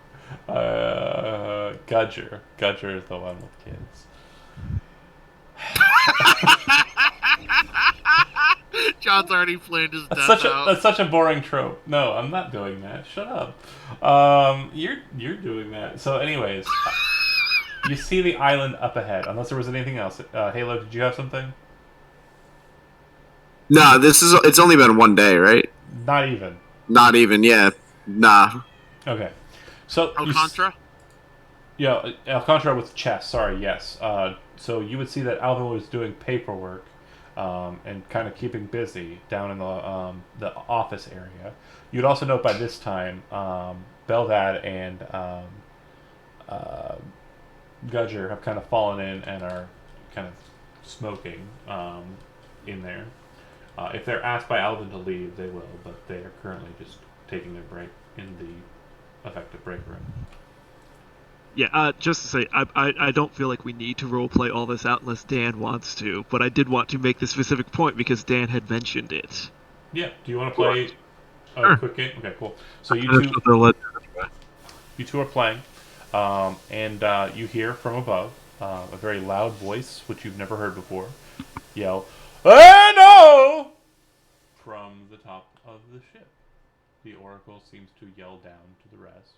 Speaker 1: Gudger is the one with kids.
Speaker 2: John's already planned his death out.
Speaker 1: That's such a boring trope. No, I'm not doing that. Shut up. You're doing that. So, anyways, you see the island up ahead. Unless there was anything else. Halo, did you have something?
Speaker 6: No, it's only been one day, right?
Speaker 1: Not even.
Speaker 6: Not even, yeah. Nah.
Speaker 1: Okay. So
Speaker 2: Alcantara?
Speaker 1: Yeah, Alcantara with chess. Sorry, yes. So you would see that Alvin was doing paperwork and kind of keeping busy down in the office area. You'd also note by this time, Beldad and Gudger have kind of fallen in and are kind of smoking in there. If they're asked by Alvin to leave, they will, but they are currently just taking their break in the effective break room.
Speaker 7: Yeah, just to say, I don't feel like we need to roleplay all this out unless Dan wants to, but I did want to make this specific point because Dan had mentioned it.
Speaker 1: Yeah, do you want to play a quick game? Okay, cool. So you two are playing, and you hear from above, a very loud voice, which you've never heard before, yell, "Hey, no!" from the top of the ship. The oracle seems to yell down to the rest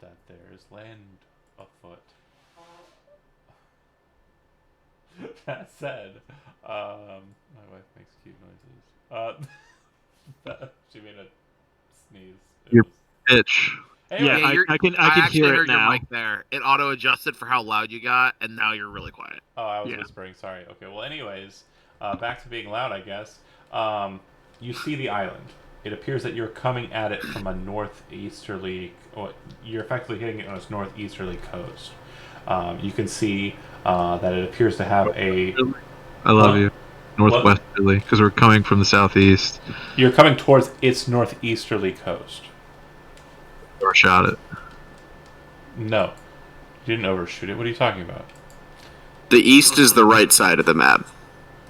Speaker 1: that there is land afoot. That said, my wife makes cute noises. She made a sneeze.
Speaker 4: Your pitch.
Speaker 1: Anyway,
Speaker 7: Yeah,
Speaker 2: you're,
Speaker 7: I can
Speaker 2: actually
Speaker 7: hear it
Speaker 2: heard
Speaker 7: now.
Speaker 2: your mic there. It auto adjusted for how loud you got, and now you're really quiet.
Speaker 1: oh, I was
Speaker 7: Yeah.
Speaker 1: whispering. Sorry. Okay. Well, anyways, back to being loud, I guess. You see the island. It appears that you're coming at it from a northeasterly. Or you're effectively hitting it on its northeasterly coast. You can see that it appears to have a.
Speaker 4: I love
Speaker 1: Huh?
Speaker 4: you. Northwesterly, because we're coming from the southeast.
Speaker 1: You're coming towards its northeasterly coast.
Speaker 4: Overshot it.
Speaker 1: No, you didn't overshoot it. What are you talking about?
Speaker 6: The east is the right side of the map,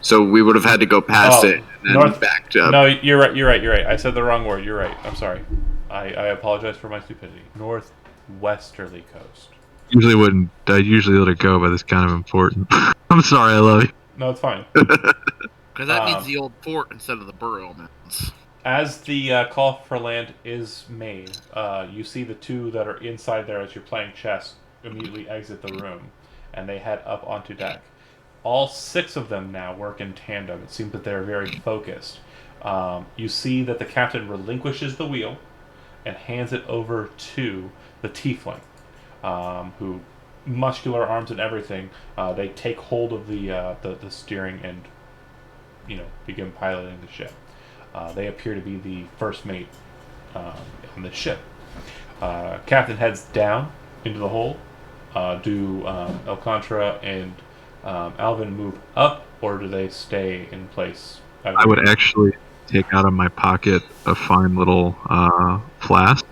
Speaker 6: so we would have had to go past
Speaker 1: Oh,
Speaker 6: it and then
Speaker 1: north-
Speaker 6: backed up.
Speaker 1: No, you're right. You're right. You're right. I said the wrong word. You're right. I'm sorry. I apologize for my stupidity. Northwesterly coast.
Speaker 4: I usually let it go, but it's kind of important. I'm sorry, I love you.
Speaker 1: No, it's fine.
Speaker 2: Because that means
Speaker 1: Um,
Speaker 2: the old fort instead of the borough mountains.
Speaker 1: As the call for land is made, you see the two that are inside there as you're playing chess immediately exit the room, and they head up onto deck. All 6 of them now work in tandem. It seems that they're very focused. You see that the captain relinquishes the wheel and hands it over to the tiefling, who, muscular arms and everything, they take hold of the steering and begin piloting the ship. They appear to be the first mate on the ship. Captain heads down into the hole. Do Alcantara and Alvin move up, or do they stay in place?
Speaker 4: I would actually take out of my pocket a fine little flask,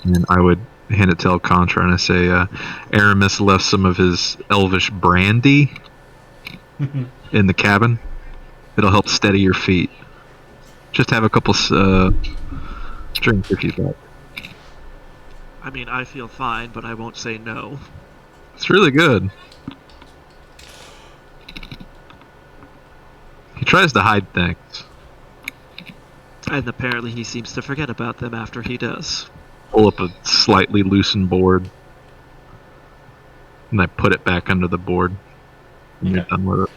Speaker 4: and I would hand it to Alcantara and I say, Aramis left some of his elvish brandy in the cabin. It'll help steady your feet. Just have a couple drinks if you'd like.
Speaker 7: I mean, I feel fine, but I won't say no.
Speaker 4: It's really good. He tries to hide things.
Speaker 7: And apparently he seems to forget about them after he does.
Speaker 4: Pull up a slightly loosened board, and I put it back under the board. And you're
Speaker 1: Okay.
Speaker 4: done with it.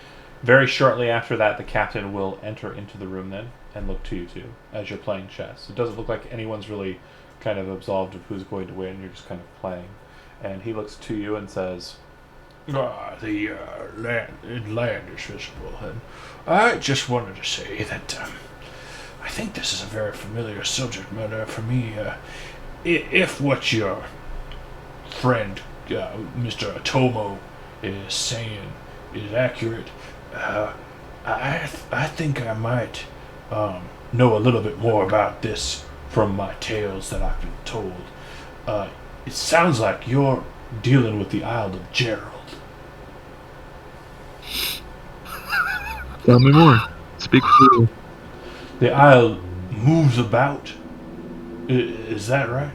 Speaker 1: Very shortly after that, the captain will enter into the room then and look to you two as you're playing chess. It doesn't look like anyone's really kind of absolved of who's going to win. You're just kind of playing. And he looks to you and says,
Speaker 8: The land is visible, and I just wanted to say that I think this is a very familiar subject matter for me. If what your friend, Mr. Atomo, is saying is accurate, I think I might know a little bit more about this from my tales that I've been told. It sounds like you're dealing with the Isle of Gerald.
Speaker 4: Tell me more. Speak for you.
Speaker 8: The Isle moves about. Is that right?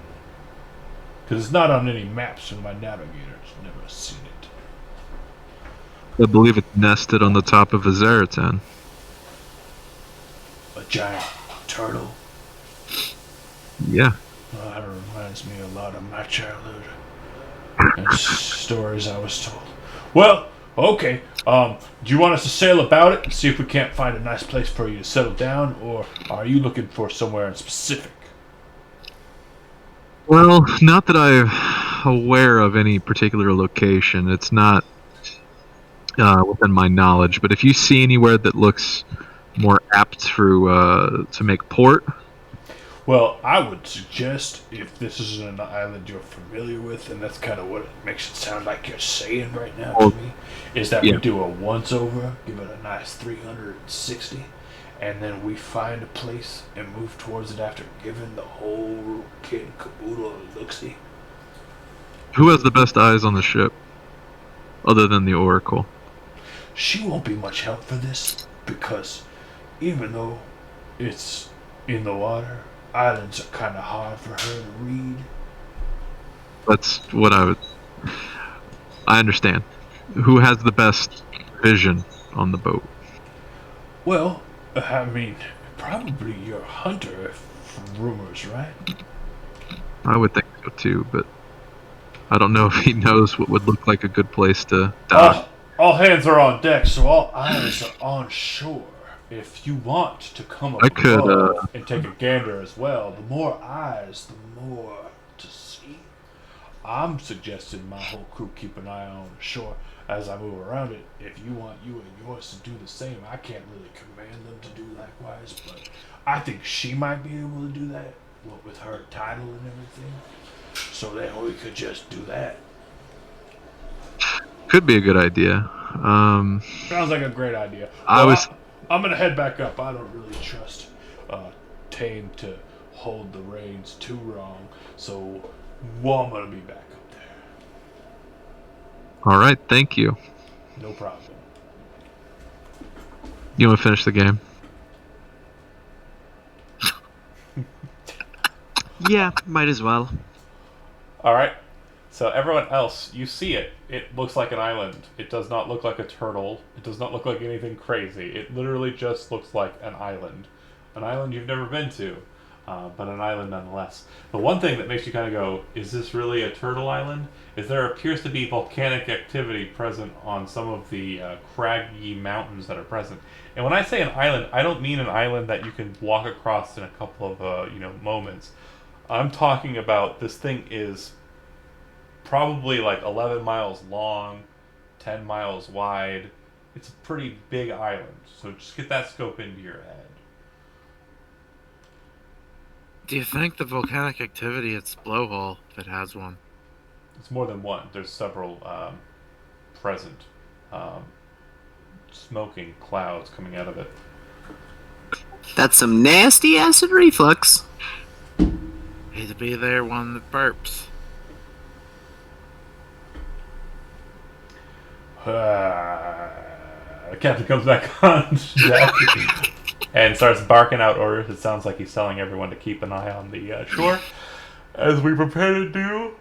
Speaker 8: Because it's not on any maps, and my navigator's never seen it.
Speaker 4: I believe it's nested on the top of a Zaratan.
Speaker 8: A giant turtle.
Speaker 4: Yeah.
Speaker 8: Well, that reminds me a lot of my childhood and stories I was told. Well, okay. Do you want us to sail about it and see if we can't find a nice place for you to settle down, or are you looking for somewhere in specific?
Speaker 4: Well, not that I'm aware of any particular location. It's not within my knowledge. But if you see anywhere that looks more apt to make port,
Speaker 8: Well, I would suggest, if this is an island you're familiar with, and that's kind of what it makes it sound like you're saying right now
Speaker 4: Well,
Speaker 8: to me, is that
Speaker 4: yeah.
Speaker 8: we do a once-over, give it a nice 360, and then we find a place and move towards it after giving the whole kit and caboodle a look-see.
Speaker 4: who has the best eyes on the ship, other than the Oracle?
Speaker 8: She won't be much help for this, because even though it's in the water, islands are kind of hard for her to read.
Speaker 4: That's what I would. I understand. Who has the best vision on the boat?
Speaker 8: Well, I mean, probably your hunter, from rumors, right?
Speaker 4: I would think so too, but I don't know if he knows what would look like a good place to die.
Speaker 8: All hands are on deck, so all eyes are on shore. If you want to come up
Speaker 4: I could,
Speaker 8: above and take a gander as well, the more eyes, the more to see. I'm suggesting my whole crew keep an eye on the shore as I move around it. If you want you and yours to do the same, I can't really command them to do likewise, but I think she might be able to do that, what with her title and everything. So then we could just do that.
Speaker 4: Could be a good idea.
Speaker 8: Sounds like a great idea. I'm gonna head back up. I don't really trust Tame to hold the reins too long, so I'm gonna be back up there.
Speaker 4: All right, thank you.
Speaker 8: No problem.
Speaker 4: You want to finish the game?
Speaker 7: Yeah, might as well.
Speaker 1: All right. So everyone else, you see it. It looks like an island. It does not look like a turtle. It does not look like anything crazy. It literally just looks like an island. An island you've never been to, but an island nonetheless. The one thing that makes you kind of go, is this really a turtle island? Is there appears to be volcanic activity present on some of the craggy mountains that are present. And when I say an island, I don't mean an island that you can walk across in a couple of moments. I'm talking about this thing is probably like 11 miles long, 10 miles wide. It's a pretty big island, so just get that scope into your head.
Speaker 2: Do you think the volcanic activity at Blowhole, if it has one?
Speaker 1: It's more than one. There's several present smoking clouds coming out of it.
Speaker 6: That's some nasty acid reflux.
Speaker 2: Hate to be there one that burps.
Speaker 1: The captain comes back on deck and starts barking out orders. It sounds like he's telling everyone to keep an eye on the shore as we prepare to do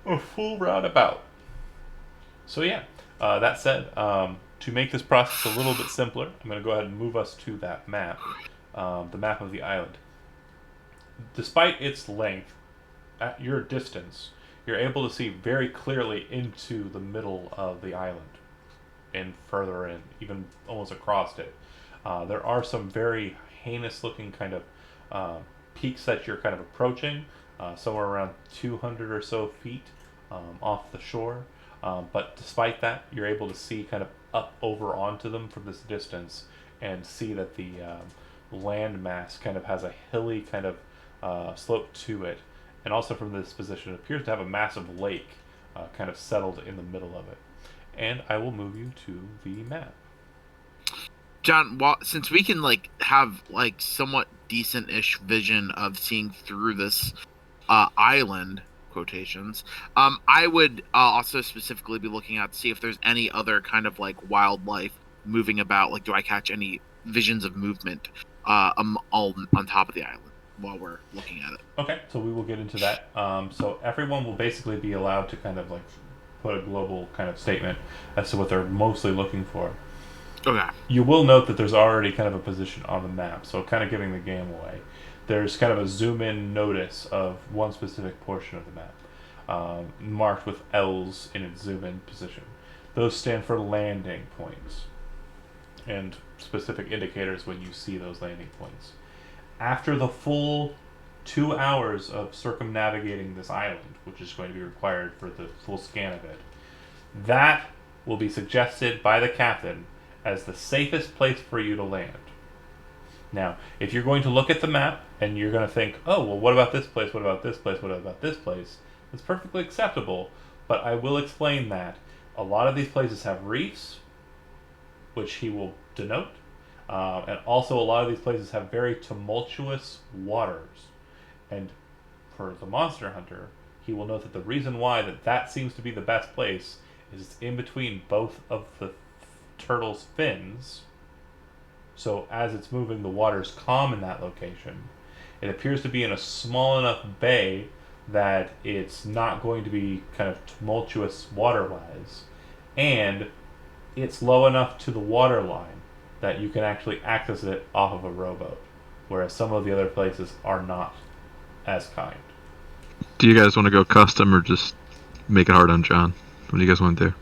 Speaker 1: a full roundabout. So yeah, that said, to make this process a little bit simpler, I'm going to go ahead and move us to that map, the map of the island. Despite its length, at your distance, you're able to see very clearly into the middle of the island and further in, even almost across it. There are some very heinous looking kind of peaks that you're kind of approaching, somewhere around 200 or so feet off the shore. But despite that, you're able to see kind of up over onto them from this distance and see that the land mass kind of has a hilly kind of slope to it. And also from this position, it appears to have a massive lake kind of settled in the middle of it. And I will move you to the map.
Speaker 2: John, since we can have somewhat decent-ish vision of seeing through this island quotations, I would also specifically be looking out to see if there's any other kind of wildlife moving about. Do I catch any visions of movement on top of the island while we're looking at it?
Speaker 1: Okay, so we will get into that. So everyone will basically be allowed to kind of put a global kind of statement as to what they're mostly looking for.
Speaker 2: Okay.
Speaker 1: You will note that there's already kind of a position on the map, so kind of giving the game away. There's kind of a zoom-in notice of one specific portion of the map, marked with L's in its zoom-in position. Those stand for landing points, and specific indicators when you see those landing points. After the full 2 hours of circumnavigating this island, which is going to be required for the full scan of it, that will be suggested by the captain as the safest place for you to land. Now, if you're going to look at the map and you're going to think, oh, well, what about this place, what about this place, what about this place, it's perfectly acceptable, but I will explain that a lot of these places have reefs, which he will denote, and also a lot of these places have very tumultuous waters. And for the monster hunter, he will note that the reason why that seems to be the best place is it's in between both of the turtle's fins. So as it's moving, the water's calm in that location. It appears to be in a small enough bay that it's not going to be kind of tumultuous water-wise, and it's low enough to the water line that you can actually access it off of a rowboat, whereas some of the other places are not as kind.
Speaker 4: Do you guys want to go custom or just make it hard on John? What do you guys want to do?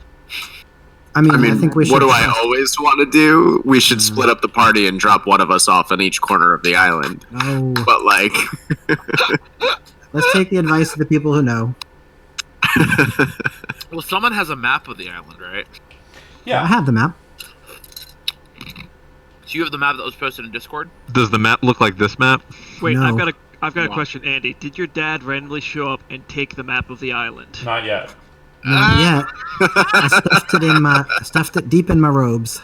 Speaker 5: I mean, I think we should.
Speaker 6: What do I always want to do? We should split up the party and drop one of us off on each corner of the island.
Speaker 5: No.
Speaker 6: But like,
Speaker 5: Let's take the advice of the people who know.
Speaker 2: Well, someone has a map of the island, right?
Speaker 1: Yeah.
Speaker 5: I have the map.
Speaker 2: So you have the map that was posted in Discord?
Speaker 4: Does the map look like this map?
Speaker 7: Wait,
Speaker 5: No.
Speaker 7: I've got a question, Andy. Did your dad randomly show up and take the map of the island?
Speaker 1: Not yet.
Speaker 5: Not yet. I stuffed it deep in my robes.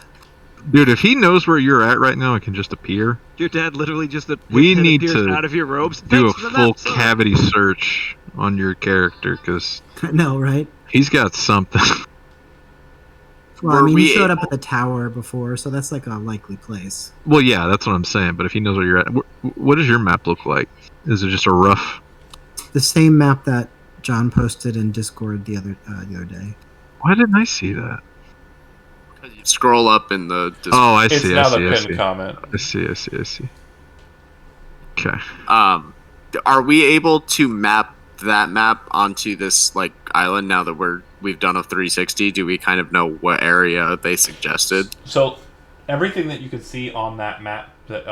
Speaker 4: Dude, if he knows where you're at right now, it can just appear.
Speaker 7: Your dad literally just
Speaker 4: We need
Speaker 7: appears
Speaker 4: to
Speaker 7: out of your robes.
Speaker 4: Do a
Speaker 7: That's the
Speaker 4: full
Speaker 7: map, son.
Speaker 4: cavity search on your character, because
Speaker 5: No, right?
Speaker 4: he's got something.
Speaker 5: Well, I
Speaker 6: Were
Speaker 5: mean,
Speaker 6: we
Speaker 5: he showed up
Speaker 6: able-
Speaker 5: at the tower before, so that's like a likely place.
Speaker 4: Well, yeah, that's what I'm saying. But if he knows where you're at, what does your map look like? Is it just a rough?
Speaker 5: The same map that John posted in Discord the other day.
Speaker 4: Why didn't I see that?
Speaker 6: scroll up in the.
Speaker 4: Oh, I
Speaker 1: It's
Speaker 4: see.
Speaker 1: now
Speaker 4: I see.
Speaker 1: the
Speaker 4: I
Speaker 1: pinned
Speaker 4: see.
Speaker 1: comment.
Speaker 4: I see. Okay.
Speaker 6: Are we able to map that map onto this like island now that we've done a 360? Do we kind of know what area they suggested?
Speaker 1: So everything that you can see on that map, that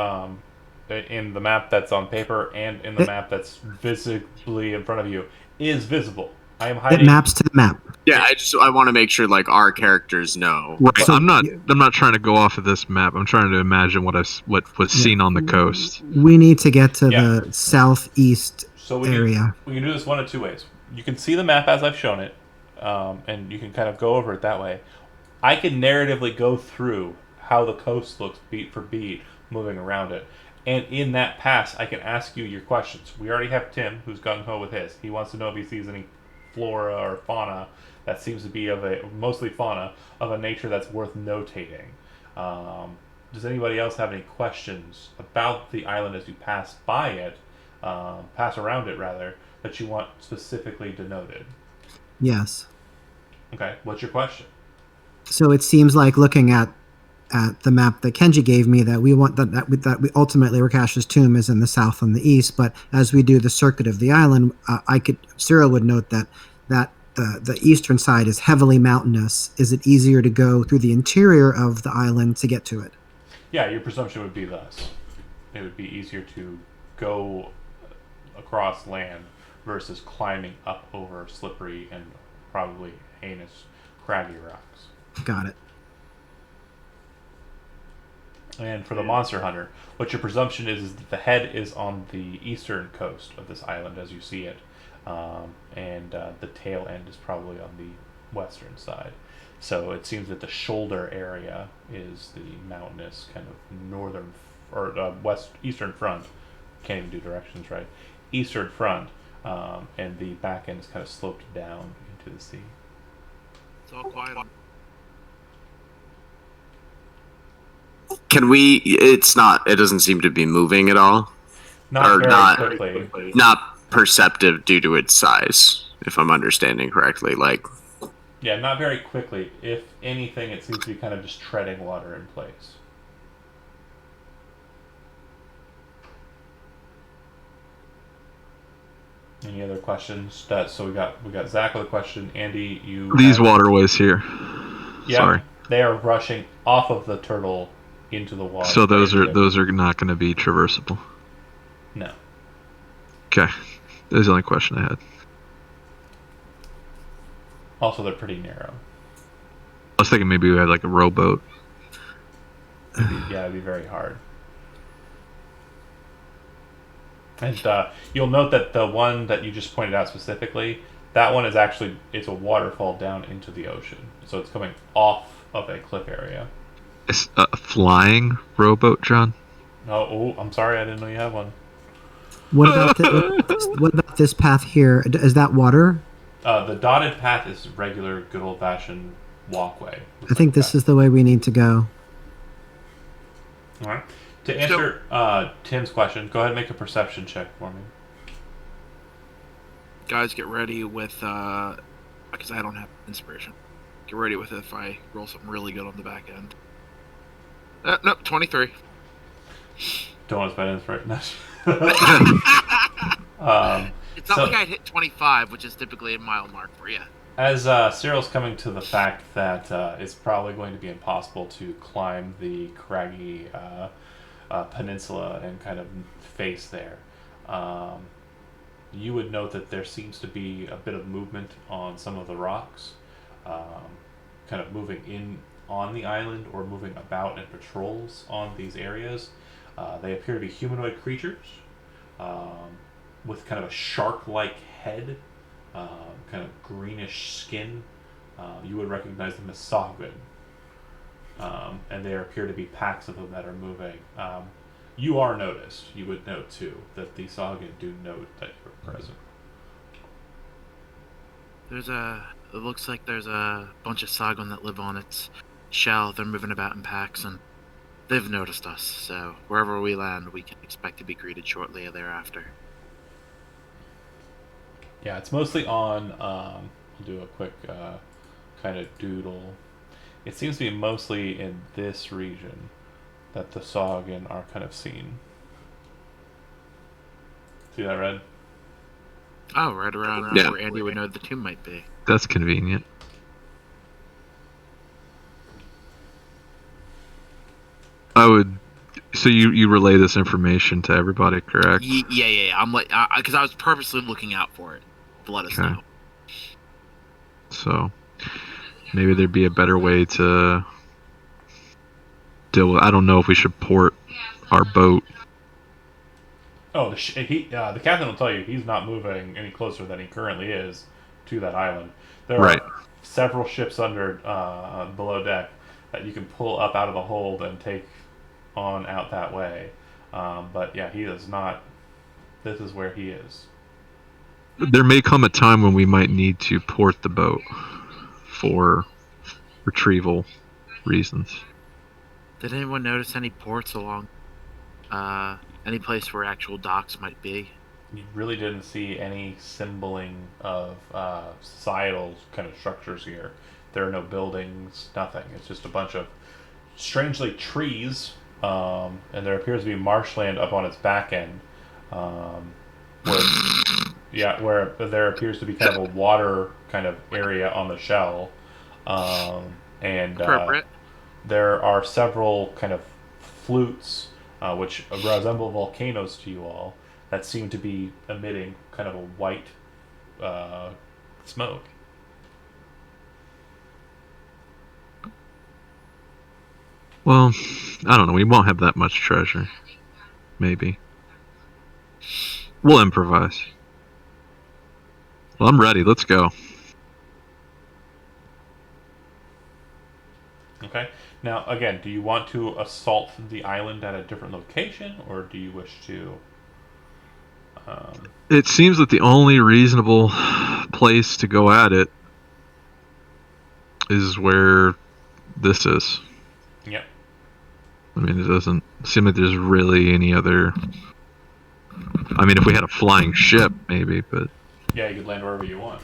Speaker 1: in the map that's on paper and in the map that's visibly in front of you, is visible. I am
Speaker 5: It
Speaker 1: hiding.
Speaker 5: maps to the map.
Speaker 6: Yeah, I want to make sure like our characters know.
Speaker 4: Right.
Speaker 5: So
Speaker 4: I'm not trying to go off of this map. I'm trying to imagine what was seen on the coast.
Speaker 5: We need to get to
Speaker 1: Yeah.
Speaker 5: the southeast
Speaker 1: So
Speaker 5: area.
Speaker 1: we can do this one of two ways. You can see the map as I've shown it, and you can kind of go over it that way. I can narratively go through how the coast looks beat for beat, moving around it. And in that pass, I can ask you your questions. We already have Tim, who's gung-ho with his. He wants to know if he sees any flora or fauna that seems to be mostly fauna, of a nature that's worth notating. Does anybody else have any questions about the island as you pass by it, pass around it rather, that you want specifically denoted?
Speaker 5: Yes.
Speaker 1: Okay, what's your question?
Speaker 5: So it seems like looking at the map that Kenji gave me that we want that we ultimately Rakash's tomb is in the south and the east, but as we do the circuit of the island, Cyril would note that the eastern side is heavily mountainous. Is it easier to go through the interior of the island to get to it?
Speaker 1: Yeah, your presumption would be thus. It would be easier to go across land versus climbing up over slippery and probably heinous craggy rocks.
Speaker 5: Got it.
Speaker 1: And for the monster hunter, what your presumption is that the head is on the eastern coast of this island as you see it, and the tail end is probably on the western side. So it seems that the shoulder area is the mountainous kind of northern or eastern front. Can't even do directions right. Eastern front, and the back end is kind of sloped down into the sea.
Speaker 2: It's all quiet.
Speaker 6: Can we? It doesn't seem to be moving at all.
Speaker 1: Not
Speaker 6: Or
Speaker 1: very
Speaker 6: not-
Speaker 1: quickly.
Speaker 6: Not perceptive due to its size, if I'm understanding correctly. Like,
Speaker 1: Yeah, not very quickly. If anything, it seems to be kind of just treading water in place. Any other questions? So we got Zach with a question. Andy, you
Speaker 4: These
Speaker 1: had-
Speaker 4: waterways here.
Speaker 1: Yeah,
Speaker 4: Sorry.
Speaker 1: they are rushing off of the turtle into the water.
Speaker 4: So those are not going to be traversable.
Speaker 1: No.
Speaker 4: Okay. That was the only question I had.
Speaker 1: Also, they're pretty narrow.
Speaker 4: I was thinking maybe we had like a rowboat.
Speaker 1: Yeah, it'd be very hard. And you'll note that the one that you just pointed out specifically, that one is actually, it's a waterfall down into the ocean. So it's coming off of a cliff area.
Speaker 4: It's a flying rowboat, John.
Speaker 1: Oh, I'm sorry, I didn't know you had one.
Speaker 5: What about this path here? Is that water?
Speaker 1: The dotted path is regular, good old-fashioned walkway.
Speaker 5: I think this is the way we need to go.
Speaker 1: All right. To answer Tim's question, go ahead and make a perception check for me.
Speaker 2: guys get ready with because I don't have inspiration. Get ready with it if I roll something really good on the back end. Nope, 23.
Speaker 1: Don't want to spend inspiration.
Speaker 2: It's not like I'd hit 25, which is typically a mile mark for you.
Speaker 1: As Cyril's coming to the fact that it's probably going to be impossible to climb the craggy peninsula and kind of face there, you would note that there seems to be a bit of movement on some of the rocks, kind of moving in on the island or moving about in patrols on these areas. They appear to be humanoid creatures with kind of a shark-like head, kind of greenish skin. You would recognize them as Sahagin. And there appear to be packs of them that are moving. You are noticed. You would note, too, that the Sahagin do note that you're present.
Speaker 2: It looks like there's a bunch of Sahagin that live on its shell. They're moving about in packs, and they've noticed us. So wherever we land, we can expect to be greeted shortly thereafter.
Speaker 1: Yeah, it's mostly on, I'll do a quick kind of doodle. It seems to be mostly in this region that the Sahagin are kind of seen. See that, Red?
Speaker 2: Oh, right around where Andy would know the tomb might be.
Speaker 4: That's convenient. I would. So you relay this information to everybody, correct?
Speaker 2: Yeah. I'm like, because I was purposely looking out for it to let us know.
Speaker 4: So maybe there'd be a better way to deal with. I don't know if we should port our boat.
Speaker 1: Oh, the captain will tell you he's not moving any closer than he currently is to that island. There are several ships under below deck that you can pull up out of the hold and take on out that way. But yeah, he is not. This is where he is.
Speaker 4: There may come a time when we might need to port the boat for retrieval reasons.
Speaker 2: Did anyone notice any ports along any place where actual docks might be?
Speaker 1: You really didn't see any symboling of societal kind of structures here. There are no buildings, nothing. It's just a bunch of, strangely, trees, and there appears to be marshland up on its back end, where there appears to be kind of a water kind of area on the shell, and there are several kind of flutes, which resemble volcanoes to you all, that seem to be emitting kind of a white smoke.
Speaker 4: Well, I don't know. We won't have that much treasure. Maybe. We'll improvise. Well, I'm ready. Let's go.
Speaker 1: Okay. Now, again, do you want to assault the island at a different location, or do you wish to...
Speaker 4: It seems that the only reasonable place to go at it is where this is.
Speaker 1: Yep.
Speaker 4: I mean, it doesn't seem like there's really any other... I mean, if we had a flying ship, maybe, but...
Speaker 1: Yeah, you could land wherever you want.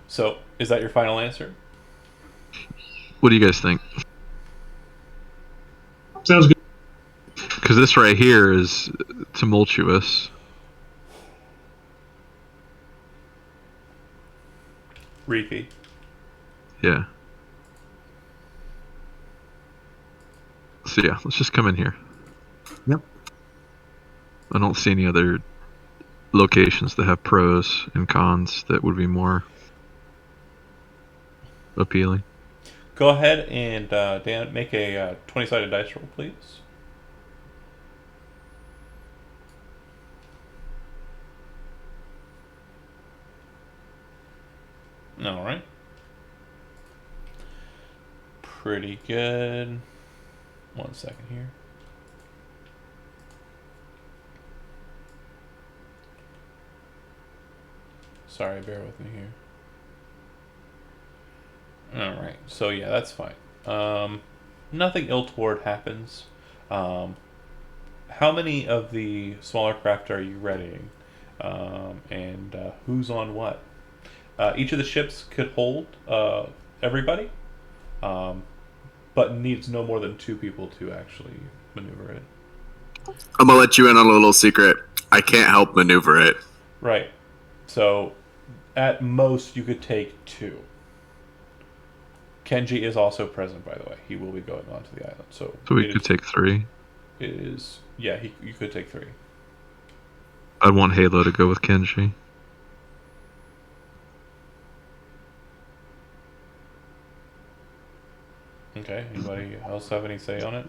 Speaker 1: So, is that your final answer?
Speaker 4: What do you guys think?
Speaker 3: Sounds good.
Speaker 4: Because this right here is tumultuous.
Speaker 1: Reefy.
Speaker 4: Yeah. So yeah, let's just come in here.
Speaker 5: Yep.
Speaker 4: I don't see any other locations that have pros and cons that would be more appealing.
Speaker 1: Go ahead and, Dan, make a 20-sided dice roll, please. All right. Pretty good. 1 second here. Sorry, bear with me here. Alright, so yeah, that's fine. Nothing ill-toward happens. how many of the smaller craft are you readying? And who's on what? Each of the ships could hold everybody, um, but needs no more than 2 people to actually maneuver it.
Speaker 6: I'm gonna let you in on a little secret. I can't help maneuver it.
Speaker 1: Right. So, at most, you could take 2. Kenji is also present, by the way. He will be going onto the island. So
Speaker 4: we could take 3.
Speaker 1: It is. Yeah, you could take 3.
Speaker 4: I'd want Halo to go with Kenji.
Speaker 1: Okay. Anybody else have any say on it?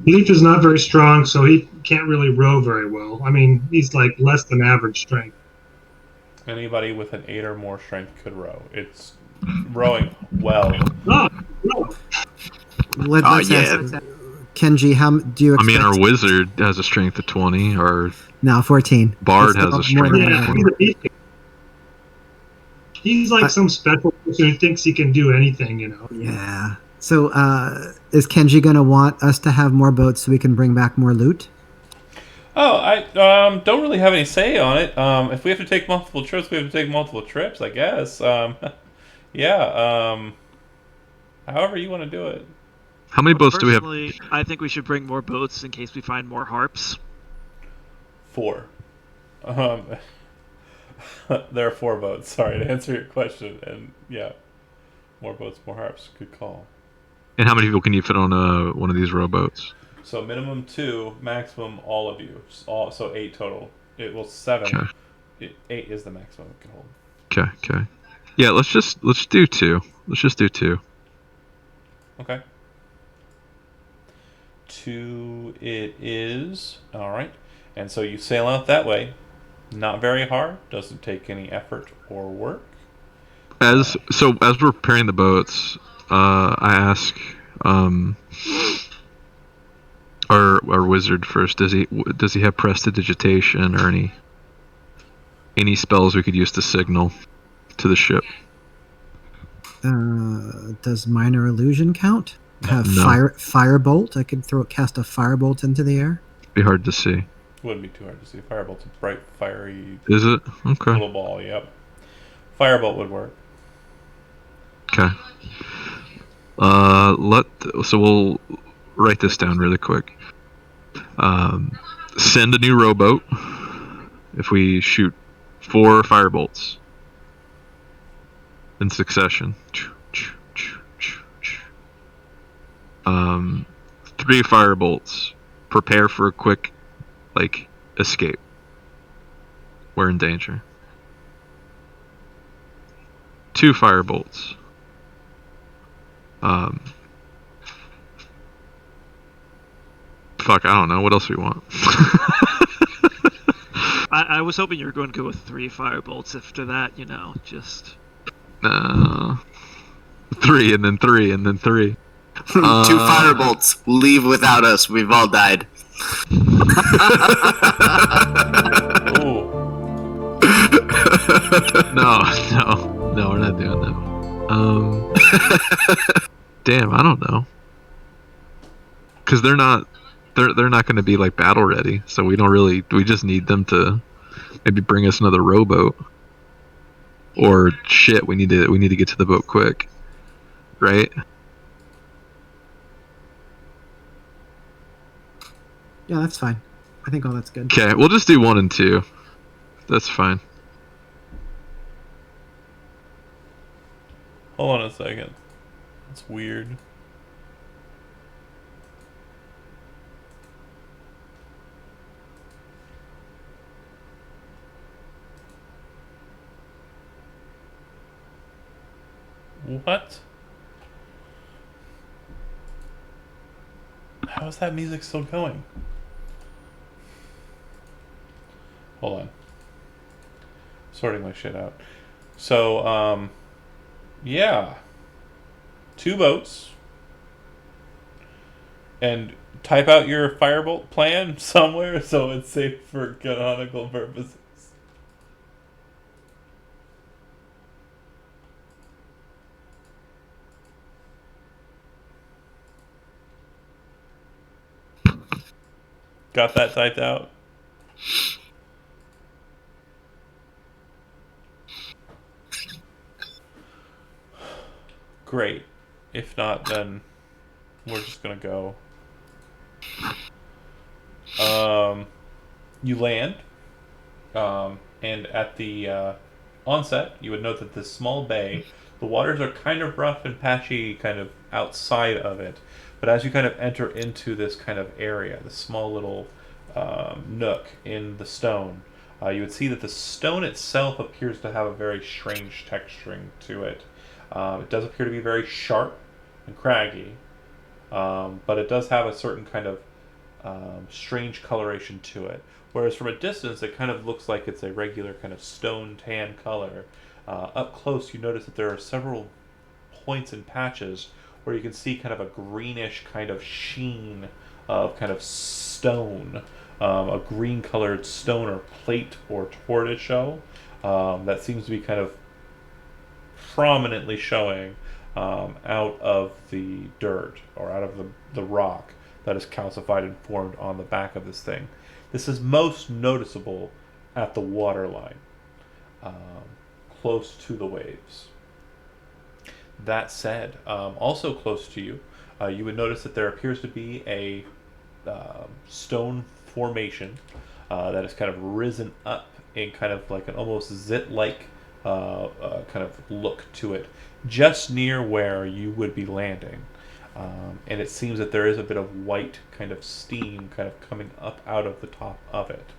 Speaker 3: Leaf is not very strong, so he can't really row very well. I mean, he's like less than average strength.
Speaker 1: Anybody with an 8 or more strength could row. It's rowing well.
Speaker 3: Oh, no.
Speaker 5: Let's ask Kenji, how do you
Speaker 4: I
Speaker 5: expect?
Speaker 4: mean, our wizard has a strength of 20. Our
Speaker 5: No, 14.
Speaker 4: bard
Speaker 5: It's
Speaker 4: has a
Speaker 5: more
Speaker 4: strength
Speaker 5: than
Speaker 4: of
Speaker 3: Yeah,
Speaker 4: 20.
Speaker 3: he's a beast. He's like some special person who thinks he can do anything, you know.
Speaker 5: Yeah. So, is Kenji going to want us to have more boats so we can bring back more loot?
Speaker 1: Oh, I don't really have any say on it. If we have to take multiple trips, we have to take multiple trips, I guess. Yeah. However you want to do it.
Speaker 4: How many boats do we have?
Speaker 7: Personally, I think we should bring more boats in case we find more harps.
Speaker 1: 4. There are 4 boats. Sorry to answer your question. And yeah, more boats, more harps. Good call.
Speaker 4: And how many people can you fit on one of these rowboats?
Speaker 1: So minimum 2, maximum all of you. So 8 total. It will 7.
Speaker 4: Okay.
Speaker 1: 8 is the maximum it can hold.
Speaker 4: Okay. Yeah, let's do 2. Let's just do 2.
Speaker 1: Okay. 2 it is. All right. And so you sail out that way. Not very hard. Doesn't take any effort or work.
Speaker 4: As we're preparing the boats, I ask our wizard first. Does he have prestidigitation or any spells we could use to signal to the ship?
Speaker 5: Does minor illusion count? Have
Speaker 4: No.
Speaker 5: firebolt? I could cast a firebolt into the air.
Speaker 4: Be hard to see.
Speaker 1: Wouldn't be too hard to see. Firebolt's a bright, fiery
Speaker 4: Is it? Okay.
Speaker 1: little ball. Yep. Firebolt would work.
Speaker 4: Okay. So we'll write this down really quick. Send a new rowboat if we shoot 4 firebolts in succession. 3 firebolts. Prepare for a quick, escape. We're in danger. 2 firebolts. Fuck, I don't know. What else we want?
Speaker 7: I was hoping you were going to go with 3 firebolts. After that, just...
Speaker 4: 3 and then 3 and then 3.
Speaker 6: 2 firebolts. Leave without us. We've all died.
Speaker 1: Ooh.
Speaker 4: No, we're not doing that. Damn, I don't know. Because they're not going to be battle ready, so we just need them to maybe bring us another rowboat. Or shit, we need to get to the boat quick, right?
Speaker 5: Yeah, that's fine. I think all that's good.
Speaker 4: Okay, we'll just do 1 and 2. That's fine.
Speaker 1: Hold on a second. That's weird. What? How is that music still going? Hold on. Sorting my shit out. So, yeah. 2 boats. And type out your firebolt plan somewhere so it's safe for canonical purposes. Got that typed out? Great. If not, then we're just gonna go. You land, and at the onset, you would note that this small bay, the waters are kind of rough and patchy, kind of outside of it. But as you kind of enter into this kind of area, this small little nook in the stone, you would see that the stone itself appears to have a very strange texturing to it. It does appear to be very sharp and craggy, but it does have a certain kind of strange coloration to it. Whereas from a distance, it kind of looks like it's a regular kind of stone tan color. Up close, you notice that there are several points and patches where you can see kind of a greenish kind of sheen of kind of stone, a green colored stone or plate or tortoiseshell that seems to be kind of prominently showing out of the dirt or out of the rock that is calcified and formed on the back of this thing. This is most noticeable at the waterline, close to the waves. That said, also close to you, you would notice that there appears to be a stone formation that has kind of risen up in kind of like an almost zit-like kind of look to it, just near where you would be landing. And it seems that there is a bit of white kind of steam kind of coming up out of the top of it,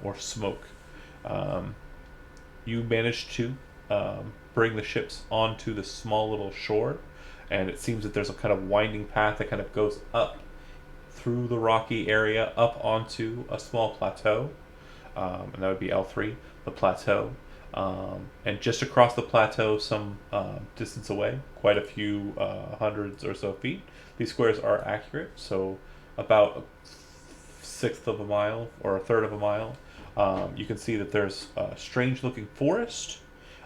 Speaker 1: or smoke. You managed to bring the ships onto the small little shore, and it seems that there's a kind of winding path that kind of goes up through the rocky area up onto a small plateau, and that would be L3, the plateau. And just across the plateau, some distance away, quite a few hundreds or so feet, these squares are accurate, so about a sixth of a mile or a third of a mile, you can see that there's a strange looking forest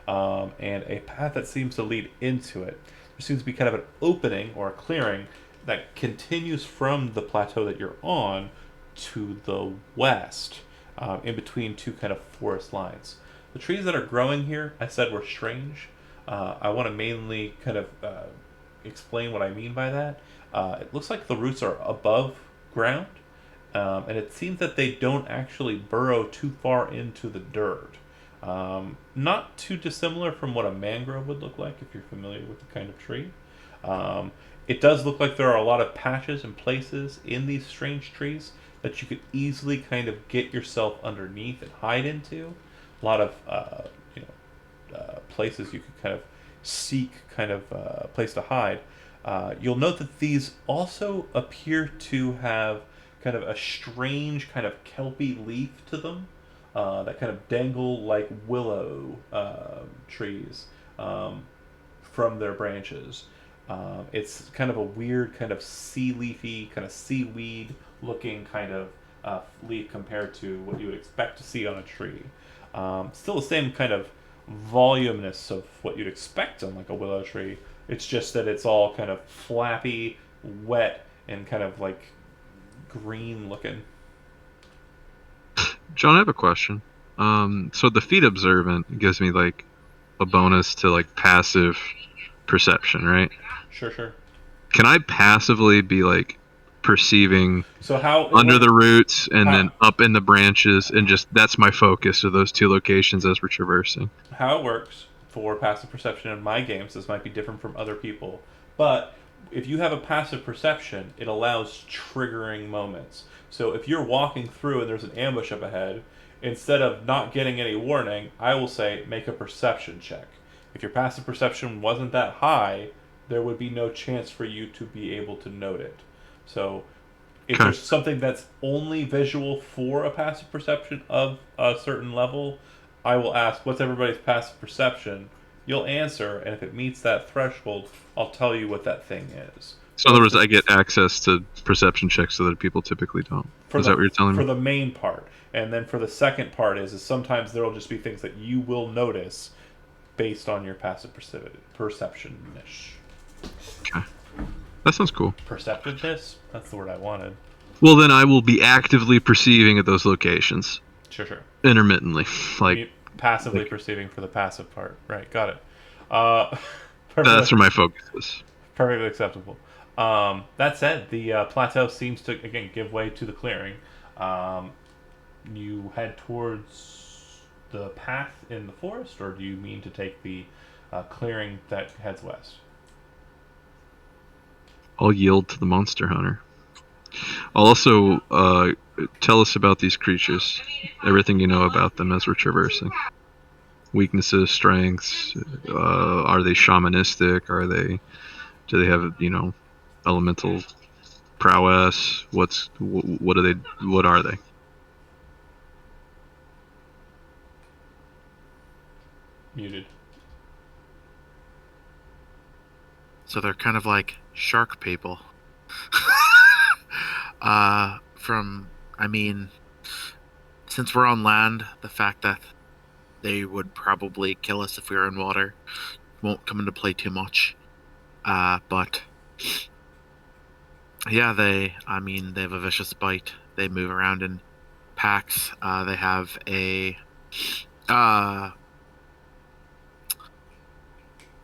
Speaker 1: and a path that seems to lead into it. There seems to be kind of an opening or a clearing that continues from the plateau that you're on to the west, in between two kind of forest lines. The trees that are growing here, I said, were strange. I want to mainly kind of explain what I mean by that. It looks like the roots are above ground, and it seems that they don't actually burrow too far into the dirt. Not too dissimilar from what a mangrove would look like if you're familiar with the kind of tree. It does look like there are a lot of patches and places in these strange trees that you could easily kind of get yourself underneath and hide into. A lot of places you could kind of seek kind of place to hide. You'll note that these also appear to have kind of a strange kind of kelpy leaf to them that kind of dangle like willow trees from their branches. It's kind of a weird kind of sea leafy, kind of seaweed looking kind of leaf compared to what you would expect to see on a tree. Still the same kind of voluminous of what you'd expect on like a willow tree. It's just that it's all kind of flappy, wet, and kind of like green looking.
Speaker 4: John, I have a question. So the feat observant gives me like a bonus to like passive perception, right?
Speaker 1: Sure.
Speaker 4: Can I passively be like perceiving
Speaker 1: So how
Speaker 4: under the roots and then up in the branches, and just that's my focus of those two locations as we're traversing?
Speaker 1: How it works for passive perception in my games, this might be different from other people, but if you have a passive perception, it allows triggering moments. So if you're walking through and there's an ambush up ahead, instead of not getting any warning, I will say make a perception check. If your passive perception wasn't that high, there would be no chance for you to be able to note it. So if
Speaker 4: Okay.
Speaker 1: there's something that's only visual for a passive perception of a certain level, I will ask, what's everybody's passive perception? You'll answer, and if it meets that threshold, I'll tell you what that thing is.
Speaker 4: So in other words, I get access to perception checks that other people typically don't. Is that what you're telling
Speaker 1: For
Speaker 4: me?
Speaker 1: the main part. And then for the second part is sometimes there will just be things that you will notice based on your passive perception-ish.
Speaker 4: Okay. That sounds cool.
Speaker 1: Perceptiveness? That's the word I wanted.
Speaker 4: Well, then I will be actively perceiving at those locations
Speaker 1: Sure.
Speaker 4: intermittently, like
Speaker 1: Passively
Speaker 4: like-
Speaker 1: perceiving for the passive part. Right, got it. Uh,
Speaker 4: that's where my focus is.
Speaker 1: perfectly acceptable. That said, the plateau seems to again give way to the clearing. You head towards the path in the forest, or do you mean to take the clearing that heads west?
Speaker 4: I'll yield to the monster hunter. I'll also tell us about these creatures, everything you know about them as we're traversing. Weaknesses, strengths. Are they shamanistic? Do they have elemental prowess? What are they? What are they?
Speaker 1: Muted.
Speaker 2: So they're kind of like shark people. Since we're on land, the fact that they would probably kill us if we were in water won't come into play too much. But yeah, they have a vicious bite. They move around in packs. They have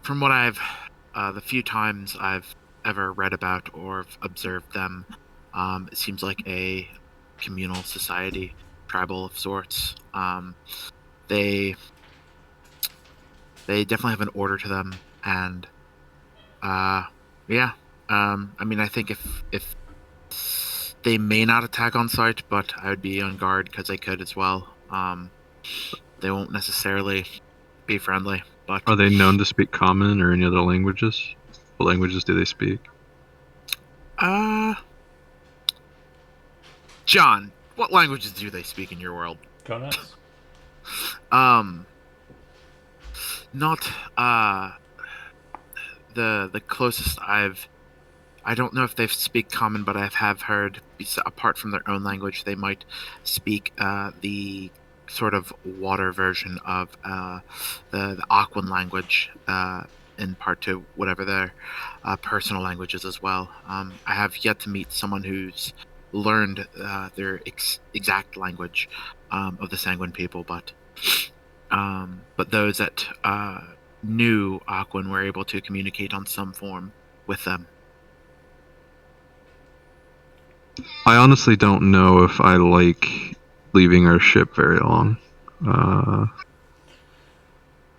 Speaker 2: from what the few times I've ever read about or observed them, it seems like a communal society, tribal of sorts. They definitely have an order to them, and yeah. I think if they may not attack on sight, but I would be on guard because they could as well. They won't necessarily be friendly, but
Speaker 4: Are they known to speak common or any other languages? What languages do they speak?
Speaker 2: John, what languages do they speak in your world?
Speaker 1: Go nuts.
Speaker 2: Not the closest I don't know if they speak common, but I have heard, apart from their own language, they might speak the sort of water version of the Aquan language, in part to whatever their personal languages as well. I have yet to meet someone who's learned their exact language of the Sanguine people, but those that knew Aquan were able to communicate on some form with them.
Speaker 4: I honestly don't know if I like leaving our ship very long,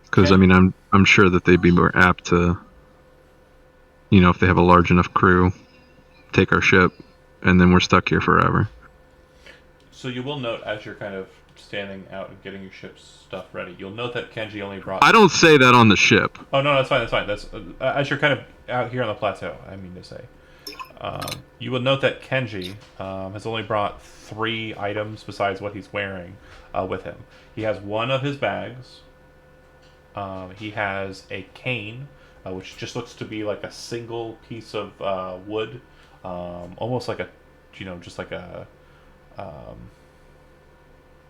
Speaker 4: because I'm sure that they'd be more apt to, if they have a large enough crew, take our ship, and then we're stuck here forever.
Speaker 1: So you will note as you're kind of standing out and getting your ship's stuff ready, you'll note that Kenji only brought.
Speaker 4: I don't say that on the ship.
Speaker 1: Oh no, that's fine. That's as you're kind of out here on the plateau. I mean to say. You will note that Kenji has only brought 3 items besides what he's wearing with him. He has one of his bags. He has a cane, which just looks to be like a single piece of wood, almost like just like a,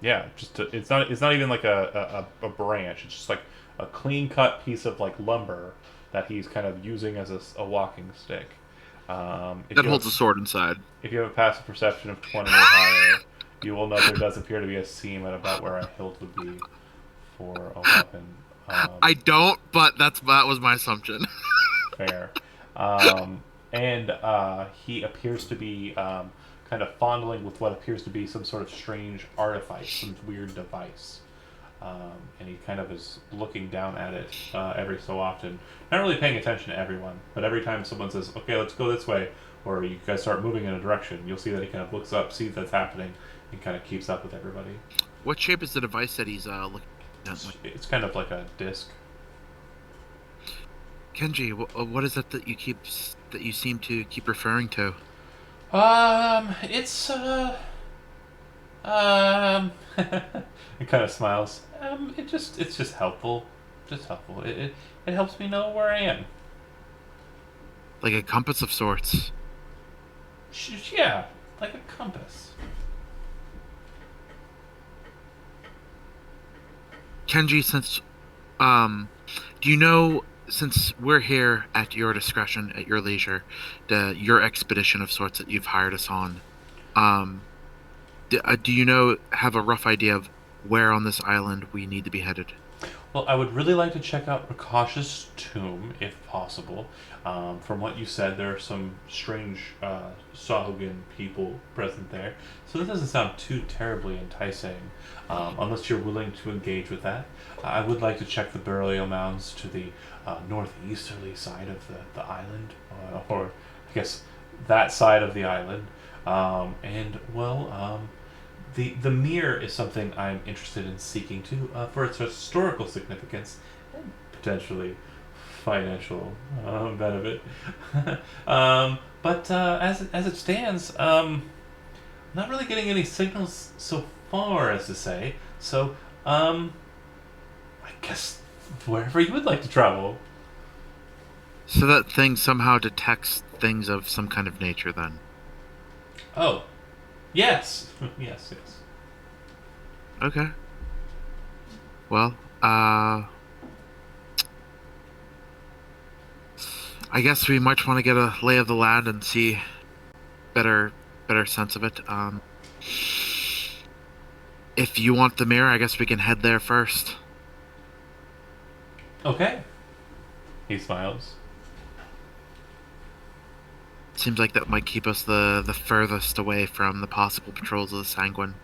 Speaker 1: it's not even like a branch. It's just like a clean cut piece of like lumber that he's kind of using as a walking stick.
Speaker 2: That holds a sword inside.
Speaker 1: If you have a passive perception of 20 or higher, you will note there does appear to be a seam at about where a hilt would be for a weapon.
Speaker 2: I don't, but that was my assumption.
Speaker 1: Fair. And he appears to be kind of fondling with what appears to be some sort of strange artifice, some weird device. And he kind of is looking down at it every so often. Not really paying attention to everyone, but every time someone says, okay, let's go this way, or you guys start moving in a direction, you'll see that he kind of looks up, sees that's happening, and kind of keeps up with everybody.
Speaker 2: What shape is the device that he's looking at?
Speaker 1: It's kind of like a disc.
Speaker 2: Kenji, what is that that you seem to keep referring to?
Speaker 1: It's it kind of smiles. It's just helpful. Just helpful. It helps me know where I am.
Speaker 2: Like a compass of sorts.
Speaker 1: Yeah, like a compass.
Speaker 2: Kenji, do you know, since we're here at your discretion, at your leisure, your expedition of sorts that you've hired us on, Do you have a rough idea of where on this island we need to be headed?
Speaker 1: Well, I would really like to check out Rakash's tomb, if possible. From what you said, there are some strange Sahuagin people present there, so this doesn't sound too terribly enticing, unless you're willing to engage with that. I would like to check the burial mounds to the northeasterly side of the island, or I guess that side of the island. The mirror is something I'm interested in seeking too, for its historical significance and potentially financial benefit. But as it stands, not really getting any signals so far as to say. So, I guess wherever you would like to travel.
Speaker 2: So that thing somehow detects things of some kind of nature, then.
Speaker 1: Oh, yes, yes.
Speaker 2: Okay. Well, I guess we might want to get a lay of the land and see better sense of it. If you want the mirror, I guess we can head there first.
Speaker 1: Okay. He smiles.
Speaker 2: Seems like that might keep us the furthest away from the possible patrols of the Sanguine.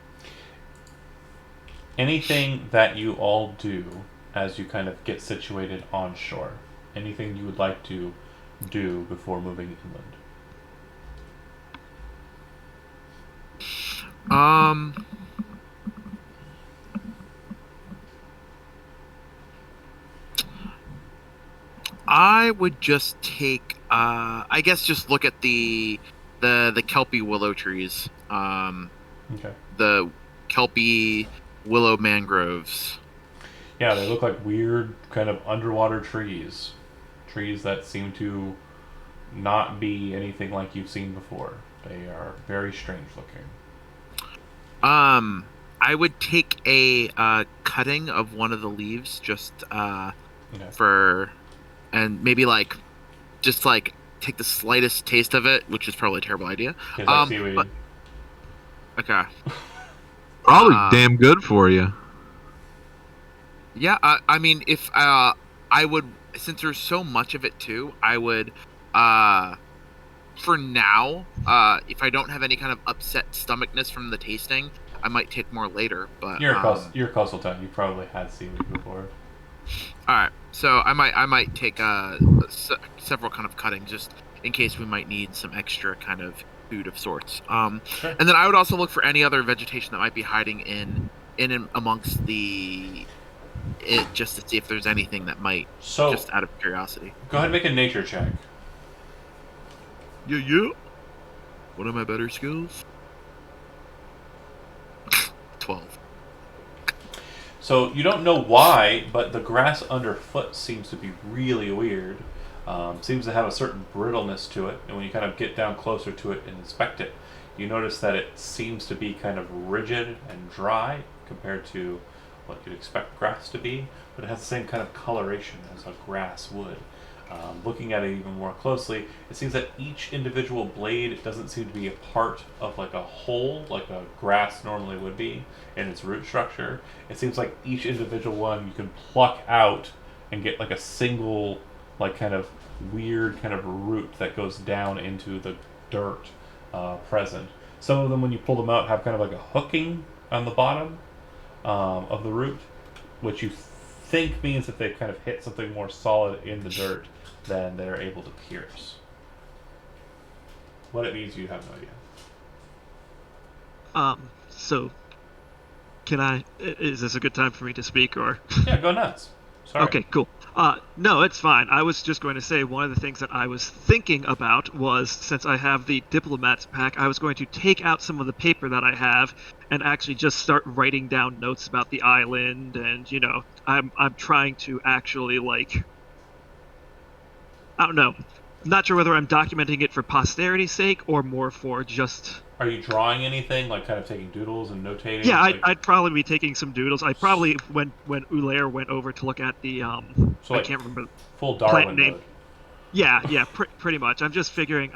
Speaker 1: Anything that you all do as you kind of get situated on shore? Anything you would like to do before moving inland?
Speaker 2: I would just take I guess just look at the kelpie willow trees.
Speaker 1: Okay.
Speaker 2: The kelpie willow mangroves.
Speaker 1: Yeah, they look like weird kind of underwater trees. Trees that seem to not be anything like you've seen before. They are very strange looking.
Speaker 2: I would take a cutting of one of the leaves just
Speaker 1: Okay.
Speaker 2: for, and maybe just take the slightest taste of it, which is probably a terrible idea.
Speaker 1: Tastes like seaweed.
Speaker 2: Okay.
Speaker 4: Probably damn good for you.
Speaker 2: Yeah, I mean, if I would, since there's so much of it too, I would, for now, if I don't have any kind of upset stomachness from the tasting, I might take more later. But
Speaker 1: You're a coastal town. You probably had seaweed before.
Speaker 2: All right, so I might take several kind of cuttings just in case we might need some extra kind of food of sorts.
Speaker 1: Sure.
Speaker 2: And then I would also look for any other vegetation that might be hiding in and amongst it, just to see if there's anything that might, just out of curiosity.
Speaker 1: Go ahead and make a nature check.
Speaker 2: Yeah. One of my better skills. 12.
Speaker 1: So you don't know why, but the grass underfoot seems to be really weird. Seems to have a certain brittleness to it, and when you kind of get down closer to it and inspect it, you notice that it seems to be kind of rigid and dry compared to what you'd expect grass to be, but it has the same kind of coloration as a grass would. Looking at it even more closely, it seems that each individual blade doesn't seem to be a part of like a whole, like a grass normally would be in its root structure. It seems like each individual one you can pluck out and get like a single, like kind of weird kind of root that goes down into the dirt present. Some of them, when you pull them out, have kind of like a hooking on the bottom of the root, which you think means that they kind of hit something more solid in the dirt than they're able to pierce. What it means, you have no idea.
Speaker 7: So, is this a good time for me to speak, or?
Speaker 1: Yeah, go nuts. Sorry.
Speaker 7: Okay, cool. No, it's fine. I was just going to say one of the things that I was thinking about was, since I have the diplomat's pack, I was going to take out some of the paper that I have and actually just start writing down notes about the island, and I'm trying to actually I don't know. I'm not sure whether I'm documenting it for posterity's sake or more for just.
Speaker 1: Are you drawing anything, like kind of taking doodles and notating?
Speaker 7: Yeah, I'd probably be taking some doodles. I probably, when Ulair went over to look at the I can't remember
Speaker 1: full Darwin
Speaker 7: plant name.
Speaker 1: mode.
Speaker 7: Yeah, pretty much. I'm just figuring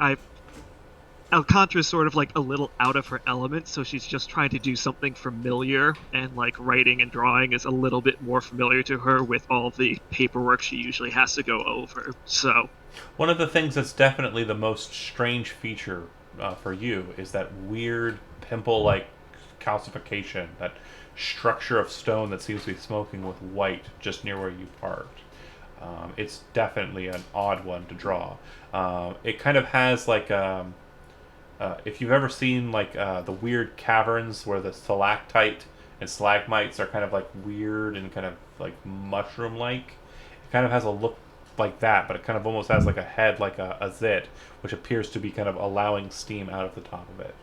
Speaker 7: Alcantra's sort of like a little out of her element, so she's just trying to do something familiar, and like writing and drawing is a little bit more familiar to her with all the paperwork she usually has to go over. So,
Speaker 1: One of the things that's definitely the most strange feature for you is that weird pimple-like calcification, that structure of stone that seems to be smoking with white just near where you parked. It's definitely an odd one to draw. It kind of has like if you've ever seen like the weird caverns where the stalactite and stalagmites are kind of like weird and kind of like mushroom-like, it kind of has a look like that, but it kind of almost has like a head like a zit, which appears to be kind of allowing steam out of the top of it.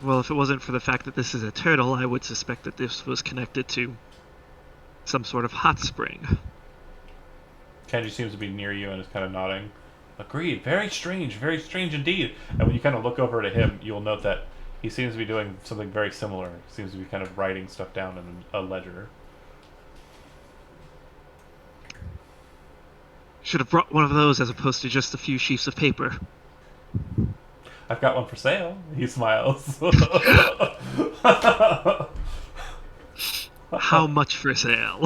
Speaker 7: well, if it wasn't for the fact that this is a turtle, I would suspect that this was connected to some sort of hot spring.
Speaker 1: Kenji seems to be near you and is kind of nodding. Agreed. Very strange indeed. And when you kind of look over to him, you'll note that he seems to be doing something very similar. He seems to be kind of writing stuff down in a ledger.
Speaker 7: Should have brought one of those as opposed to just a few sheets of paper.
Speaker 1: I've got one for sale. He smiles.
Speaker 7: How much for sale?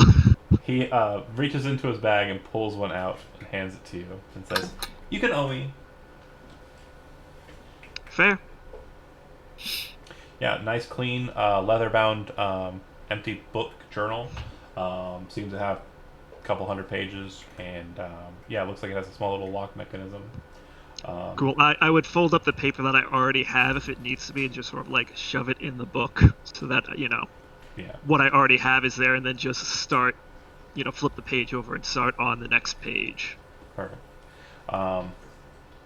Speaker 1: He reaches into his bag and pulls one out and hands it to you and says, "You can owe me."
Speaker 7: Fair.
Speaker 1: Yeah, nice, clean, leather-bound, empty book journal. Seems to have a couple hundred pages, and yeah, it looks like it has a small little lock mechanism.
Speaker 7: Cool. I would fold up the paper that I already have if it needs to be and just sort of like shove it in the book so that,
Speaker 1: Yeah.
Speaker 7: what I already have is there, and then just start, flip the page over and start on the next page.
Speaker 1: Perfect.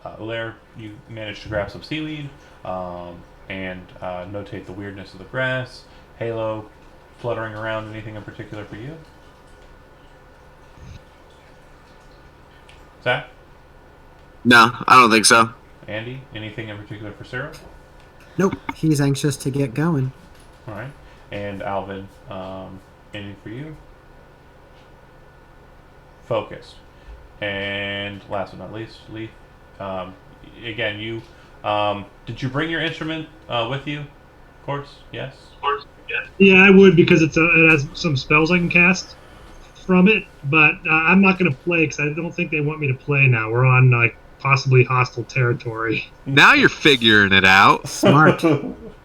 Speaker 1: Ulaire, you managed to grab some seaweed and notate the weirdness of the grass. Halo, fluttering around, anything in particular for you? Zach?
Speaker 6: No, I don't think so.
Speaker 1: Andy, anything in particular for Sarah?
Speaker 5: Nope, he's anxious to get going.
Speaker 1: All right. And Alvin, anything for you? Focused. And last but not least, Lee. Again, you did you bring your instrument with you? Of course, yes.
Speaker 3: Yeah, I would because it has some spells I can cast from it, but I'm not going to play because I don't think they want me to play now. We're on like possibly hostile territory.
Speaker 4: Now you're figuring it out.
Speaker 5: Smart.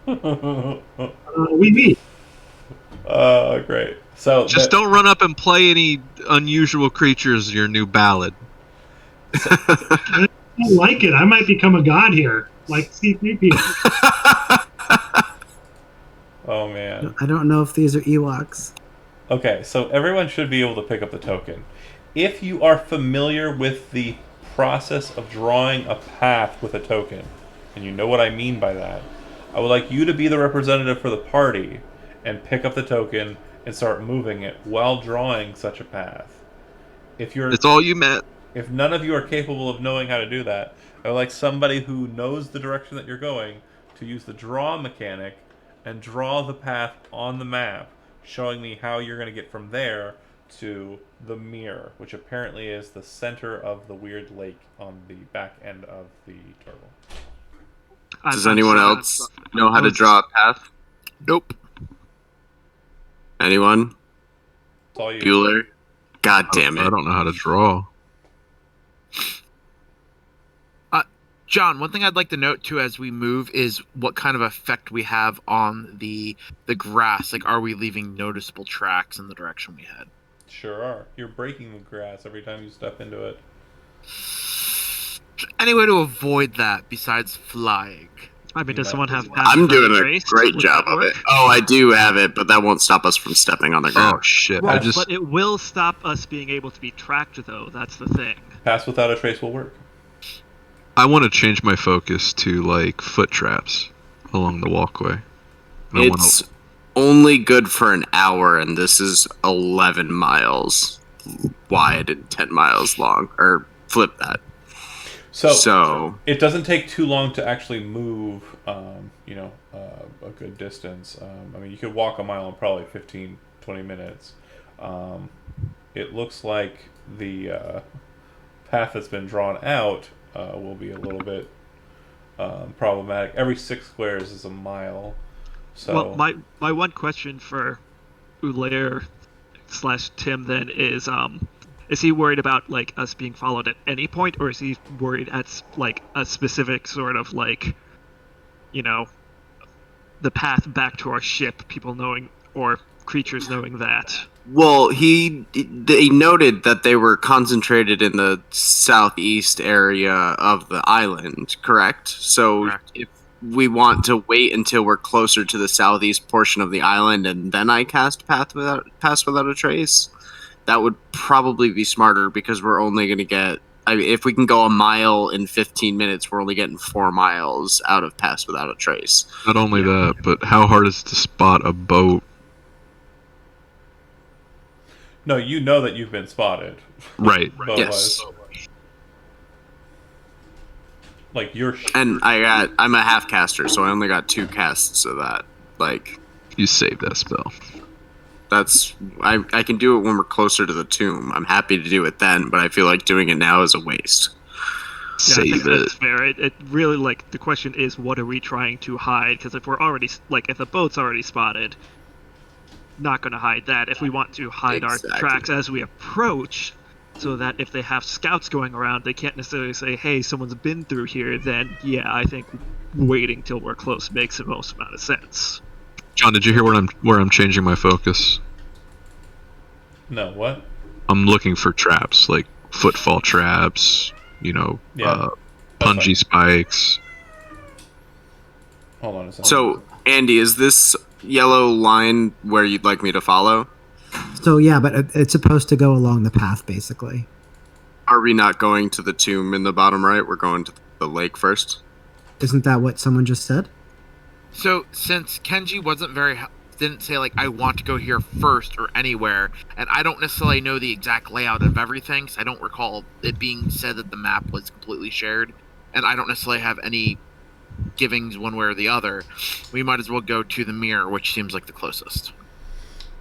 Speaker 3: We meet.
Speaker 1: Great. So
Speaker 4: Just don't run up and play any unusual creatures your new ballad.
Speaker 3: I don't like it. I might become a god here, like C3PO.
Speaker 1: Oh man.
Speaker 5: I don't know if these are Ewoks.
Speaker 1: Okay, so everyone should be able to pick up the token. If you are familiar with the process of drawing a path with a token, and you know what I mean by that, I would like you to be the representative for the party and pick up the token and start moving it while drawing such a path.
Speaker 4: It's all you meant.
Speaker 1: If none of you are capable of knowing how to do that, I would like somebody who knows the direction that you're going to use the draw mechanic and draw the path on the map, showing me how you're going to get from there to the mirror, which apparently is the center of the weird lake on the back end of the turtle.
Speaker 6: Does anyone else know how to draw a path?
Speaker 2: Nope.
Speaker 6: Anyone?
Speaker 1: It's all you.
Speaker 6: Bueller? God damn
Speaker 4: I
Speaker 6: it.
Speaker 4: don't know how to draw.
Speaker 2: John, one thing I'd like to note too as we move is what kind of effect we have on the grass. Like, are we leaving noticeable tracks in the direction we head?
Speaker 1: Sure are. You're breaking the grass every time you step into it.
Speaker 2: Any way to avoid that besides flying?
Speaker 7: I mean, does someone have
Speaker 6: I'm doing a
Speaker 7: trace?
Speaker 6: great
Speaker 7: Would
Speaker 6: job
Speaker 7: that
Speaker 6: of
Speaker 7: work?
Speaker 6: it. Oh, I do have it, but that won't stop us from stepping on the ground.
Speaker 4: Oh shit!
Speaker 7: Right,
Speaker 4: I just
Speaker 7: but it will stop us being able to be tracked, though. That's the thing.
Speaker 1: Pass without a trace will work.
Speaker 4: I want to change my focus to like foot traps along the walkway. I don't
Speaker 6: It's only good for an hour, and this is 11 miles wide and 10 miles long. Or flip that. So
Speaker 1: it doesn't take too long to actually move, a good distance. I mean, you could walk a mile in probably 15, 20 minutes. It looks like the path that's been drawn out will be a little bit problematic. Every 6 squares is a mile. So
Speaker 7: Well, my one question for Ulair / Tim then is he worried about like us being followed at any point, or is he worried at like a specific sort of like, you know, the path back to our ship, people knowing or creatures knowing that?
Speaker 6: Well, they noted that they were concentrated in the southeast area of the island, correct? So
Speaker 2: Correct.
Speaker 6: if we want to wait until we're closer to the southeast portion of the island and then I cast Pass Without a Trace, that would probably be smarter because we're only going to get... if we can go a mile in 15 minutes, we're only getting 4 miles out of Pass Without a Trace.
Speaker 4: Not only that, but how hard is it to spot a boat?
Speaker 1: no, you know that you've been spotted.
Speaker 4: Right.
Speaker 6: Yes.
Speaker 1: Like you're.
Speaker 6: And I'm a half caster, so I only got 2 casts of that. Like,
Speaker 4: You saved that spell.
Speaker 6: that's... I can do it when we're closer to the tomb. I'm happy to do it then, but I feel like doing it now is a waste.
Speaker 7: Yeah, I think
Speaker 4: Save it.
Speaker 7: that's fair. It really, like, the question is, what are we trying to hide? Because if we're already, like, if the boat's already spotted, not going to hide that. If we want to hide
Speaker 6: Exactly.
Speaker 7: our tracks as we approach, so that if they have scouts going around, they can't necessarily say, hey, someone's been through here, then, yeah, I think waiting till we're close makes the most amount of sense.
Speaker 4: John, did you hear where I'm changing my focus?
Speaker 1: No, what?
Speaker 4: I'm looking for traps, like footfall traps,
Speaker 1: Yeah, that's
Speaker 4: pungy
Speaker 1: fine.
Speaker 4: spikes.
Speaker 1: Hold on a second.
Speaker 6: So, Andy, is this yellow line where you'd like me to follow?
Speaker 5: So yeah, but it's supposed to go along the path, basically.
Speaker 6: Are we not going to the tomb in the bottom right? We're going to the lake first?
Speaker 5: Isn't that what someone just said?
Speaker 2: So since Kenji didn't say like I want to go here first or anywhere, and I don't necessarily know the exact layout of everything, so I don't recall it being said that the map was completely shared, and I don't necessarily have any givings one way or the other. We might as well go to the mirror, which seems like the closest.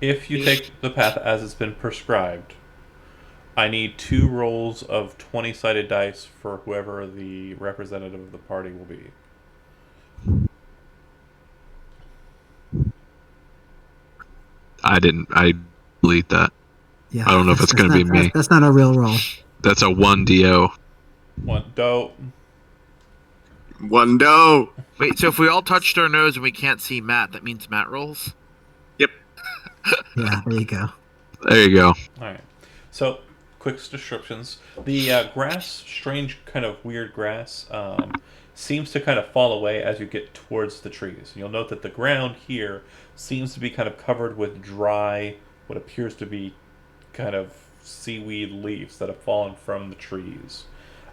Speaker 1: If you take the path as it's been prescribed, I need 2 rolls of 20-sided dice for whoever the representative of the party will be.
Speaker 4: I delete that.
Speaker 5: Yeah.
Speaker 4: I don't know if it's going to be me.
Speaker 5: That's not a real roll.
Speaker 4: That's a 1DO.
Speaker 1: One dope.
Speaker 6: One doe!
Speaker 2: Wait, so if we all touched our nose and we can't see Matt, that means Matt rolls?
Speaker 6: Yep.
Speaker 5: Yeah, there you go.
Speaker 4: There you go.
Speaker 1: All right. So, quick descriptions. The grass, strange kind of weird grass, seems to kind of fall away as you get towards the trees. You'll note that the ground here seems to be kind of covered with dry, what appears to be kind of seaweed leaves that have fallen from the trees.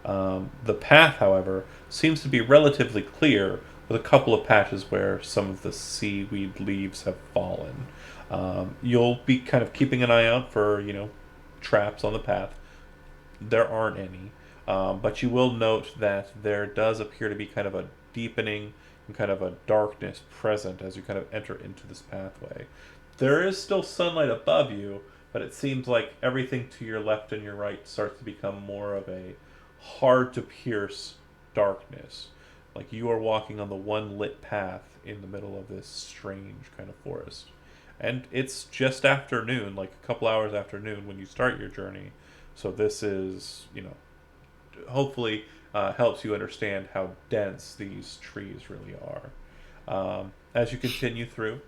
Speaker 1: The path, however, seems to be relatively clear, with a couple of patches where some of the seaweed leaves have fallen. You'll be kind of keeping an eye out for, traps on the path. There aren't any, but you will note that there does appear to be kind of a deepening and kind of a darkness present as you kind of enter into this pathway. There is still sunlight above you, but it seems like everything to your left and your right starts to become more of a hard to pierce darkness. Like you are walking on the one lit path in the middle of this strange kind of forest. And it's just afternoon, like a couple hours after noon when you start your journey. So this is, hopefully helps you understand how dense these trees really are. As you continue through,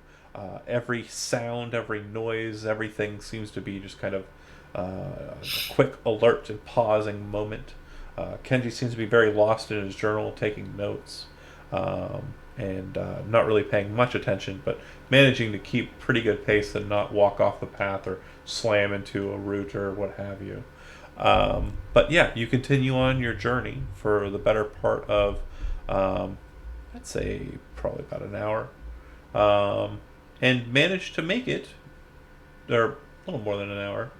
Speaker 1: every sound, every noise, everything seems to be just kind of a quick alert and pausing moment. Kenji seems to be very lost in his journal, taking notes, and not really paying much attention, but managing to keep pretty good pace and not walk off the path or slam into a root or what have you. But yeah, you continue on your journey for the better part of, I'd say probably about an hour, and manage to make it, or a little more than an hour,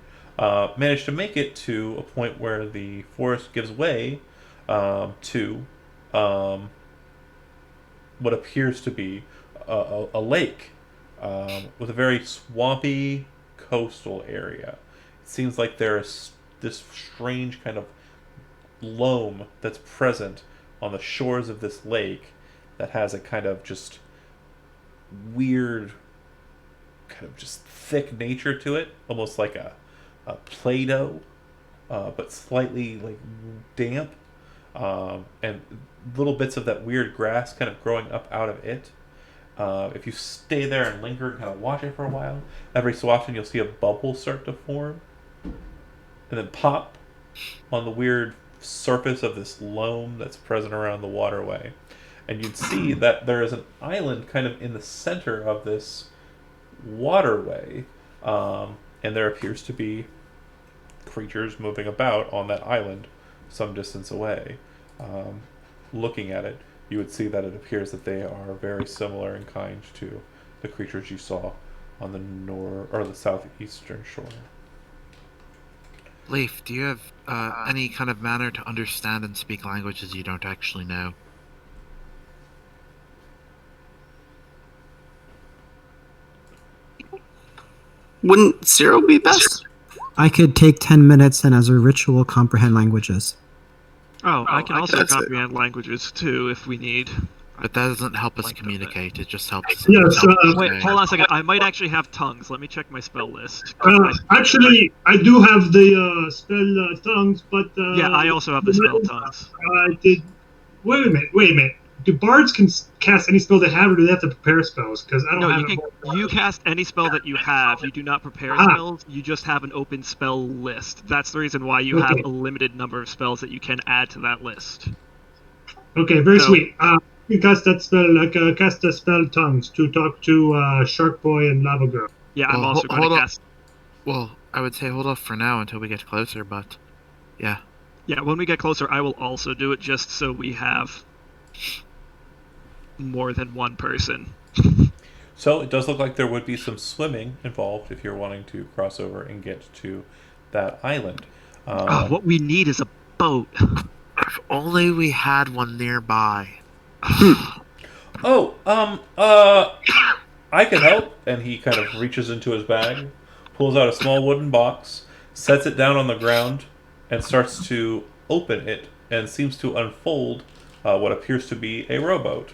Speaker 1: manage to make it to a point where the forest gives way to what appears to be a lake with a very swampy coastal area. It seems like there's this strange kind of loam that's present on the shores of this lake that has a kind of just weird, kind of just thick nature to it, almost like a Play-Doh, but slightly like damp, and little bits of that weird grass kind of growing up out of it. If you stay there and linger and kind of watch it for a while, every so often you'll see a bubble start to form and then pop on the weird surface of this loam that's present around the waterway. And you'd see that there is an island kind of in the center of this waterway, and there appears to be creatures moving about on that island some distance away. Looking at it, you would see that it appears that they are very similar in kind to the creatures you saw on the southeastern shore.
Speaker 2: Leif, do you have any kind of manner to understand and speak languages you don't actually know?
Speaker 6: Wouldn't 0 be best?
Speaker 5: I could take 10 minutes and as a ritual comprehend languages.
Speaker 7: Oh, I can also
Speaker 6: that's it.
Speaker 7: comprehend languages too if we need.
Speaker 2: But that doesn't help us
Speaker 7: Like that.
Speaker 2: communicate. It just helps us.
Speaker 3: Yes,
Speaker 7: Wait, hold on a second. I might actually have tongues. Let me check my spell list.
Speaker 3: actually, I do have the spell tongues, but
Speaker 7: Yeah, I also have the spell tongues.
Speaker 3: I did. Wait a minute. Do bards can cast any spell they have, or do they have to prepare spells? Because I don't
Speaker 7: No,
Speaker 3: have.
Speaker 7: you cast any spell that you have. You do not prepare spells. You just have an open spell list. That's the reason why you have
Speaker 3: Okay.
Speaker 7: a limited number of spells that you can add to that list.
Speaker 3: Okay, very
Speaker 7: So-
Speaker 3: sweet. You cast that spell, cast the spell tongues to talk to Shark Boy and Lava Girl.
Speaker 7: Yeah, I'm
Speaker 2: Well,
Speaker 7: also going
Speaker 2: hold
Speaker 7: to
Speaker 2: on.
Speaker 7: cast.
Speaker 2: Well, I would say hold off for now until we get closer, but yeah.
Speaker 7: Yeah, when we get closer, I will also do it just so we have more than one person.
Speaker 1: So it does look like there would be some swimming involved if you're wanting to cross over and get to that island.
Speaker 7: What we need is a boat.
Speaker 2: If only we had one nearby.
Speaker 1: I can help. And he kind of reaches into his bag, pulls out a small wooden box, sets it down on the ground, and starts to open it, and seems to unfold what appears to be a rowboat.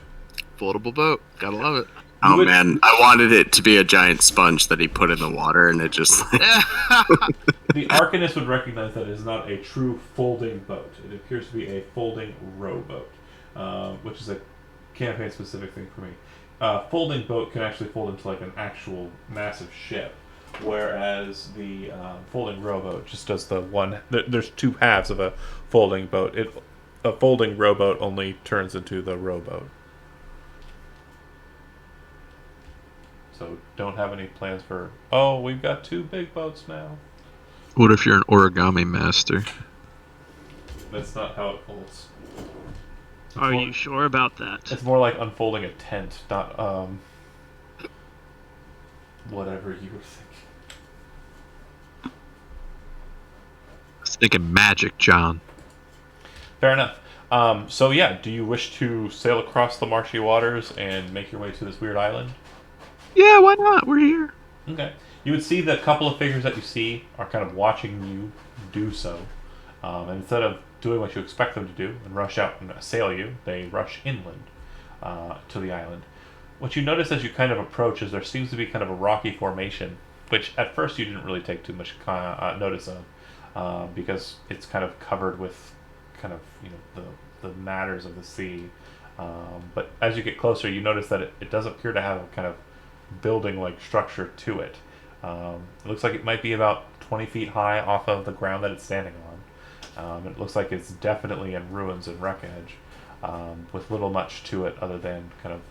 Speaker 2: Foldable boat. Gotta love it.
Speaker 6: Oh
Speaker 1: would-
Speaker 6: man, I wanted it to be a giant sponge that he put in the water, and it just
Speaker 1: The Arcanist would recognize that it is not a true folding boat. It appears to be a folding rowboat, which is a campaign-specific thing for me. Folding boat can actually fold into like an actual massive ship, whereas the folding rowboat just does the one. There's two halves of a folding boat. A folding rowboat only turns into the rowboat. So don't have any plans for. Oh, we've got two big boats now.
Speaker 4: What if you're an origami master?
Speaker 1: That's not how it folds.
Speaker 7: Are you sure about that?
Speaker 1: It's more like unfolding a tent, not whatever you were thinking.
Speaker 4: I was thinking magic, John.
Speaker 1: Fair enough. So yeah, do you wish to sail across the marshy waters and make your way to this weird island?
Speaker 7: Yeah, why not? We're here.
Speaker 1: Okay. You would see the couple of figures that you see are kind of watching you do so. And instead of doing what you expect them to do and rush out and assail you, they rush inland to the island. What you notice as you kind of approach is there seems to be kind of a rocky formation, which at first you didn't really take too much notice of, because it's kind of covered with kind of the matters of the sea. But as you get closer, you notice that it does appear to have a kind of building-like structure to it. It looks like it might be about 20 feet high off of the ground that it's standing on. It looks like it's definitely in ruins and wreckage, with little much to it other than kind of,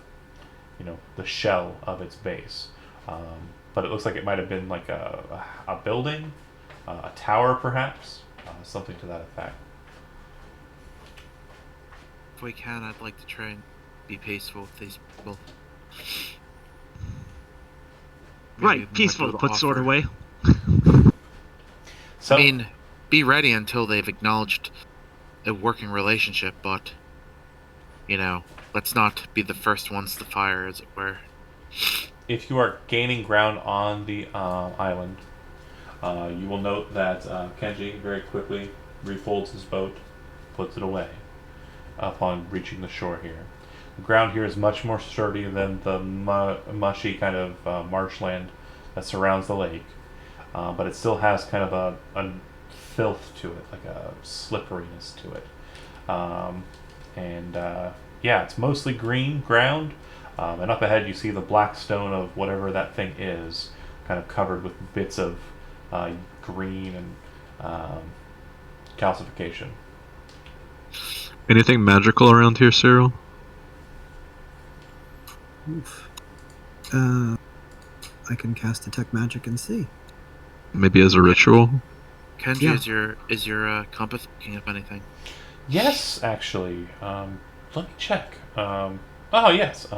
Speaker 1: the shell of its base. But it looks like it might have been like a building, a tower perhaps, something to that effect.
Speaker 2: If we can, I'd like to try and be peaceful with these people. Maybe we
Speaker 7: Right,
Speaker 2: might
Speaker 7: peaceful,
Speaker 2: be able to
Speaker 7: put sword
Speaker 2: offer-
Speaker 7: away.
Speaker 1: So,
Speaker 2: I mean, be ready until they've acknowledged a working relationship, but, let's not be the first ones to fire, as it were.
Speaker 1: if you are gaining ground on the island, you will note that Kenji very quickly refolds his boat, puts it away upon reaching the shore here. The ground here is much more sturdy than the mushy kind of marshland that surrounds the lake, but it still has kind of a filth to it, like a slipperiness to it. Yeah, it's mostly green ground, and up ahead you see the black stone of whatever that thing is, kind of covered with bits of green and calcification.
Speaker 4: Anything magical around here, Cyril?
Speaker 5: I can cast detect magic and see.
Speaker 4: Maybe as a ritual?
Speaker 2: Kenji,
Speaker 5: Yeah.
Speaker 2: is your compass picking up anything?
Speaker 1: Yes, actually. Let me check. Oh, yes.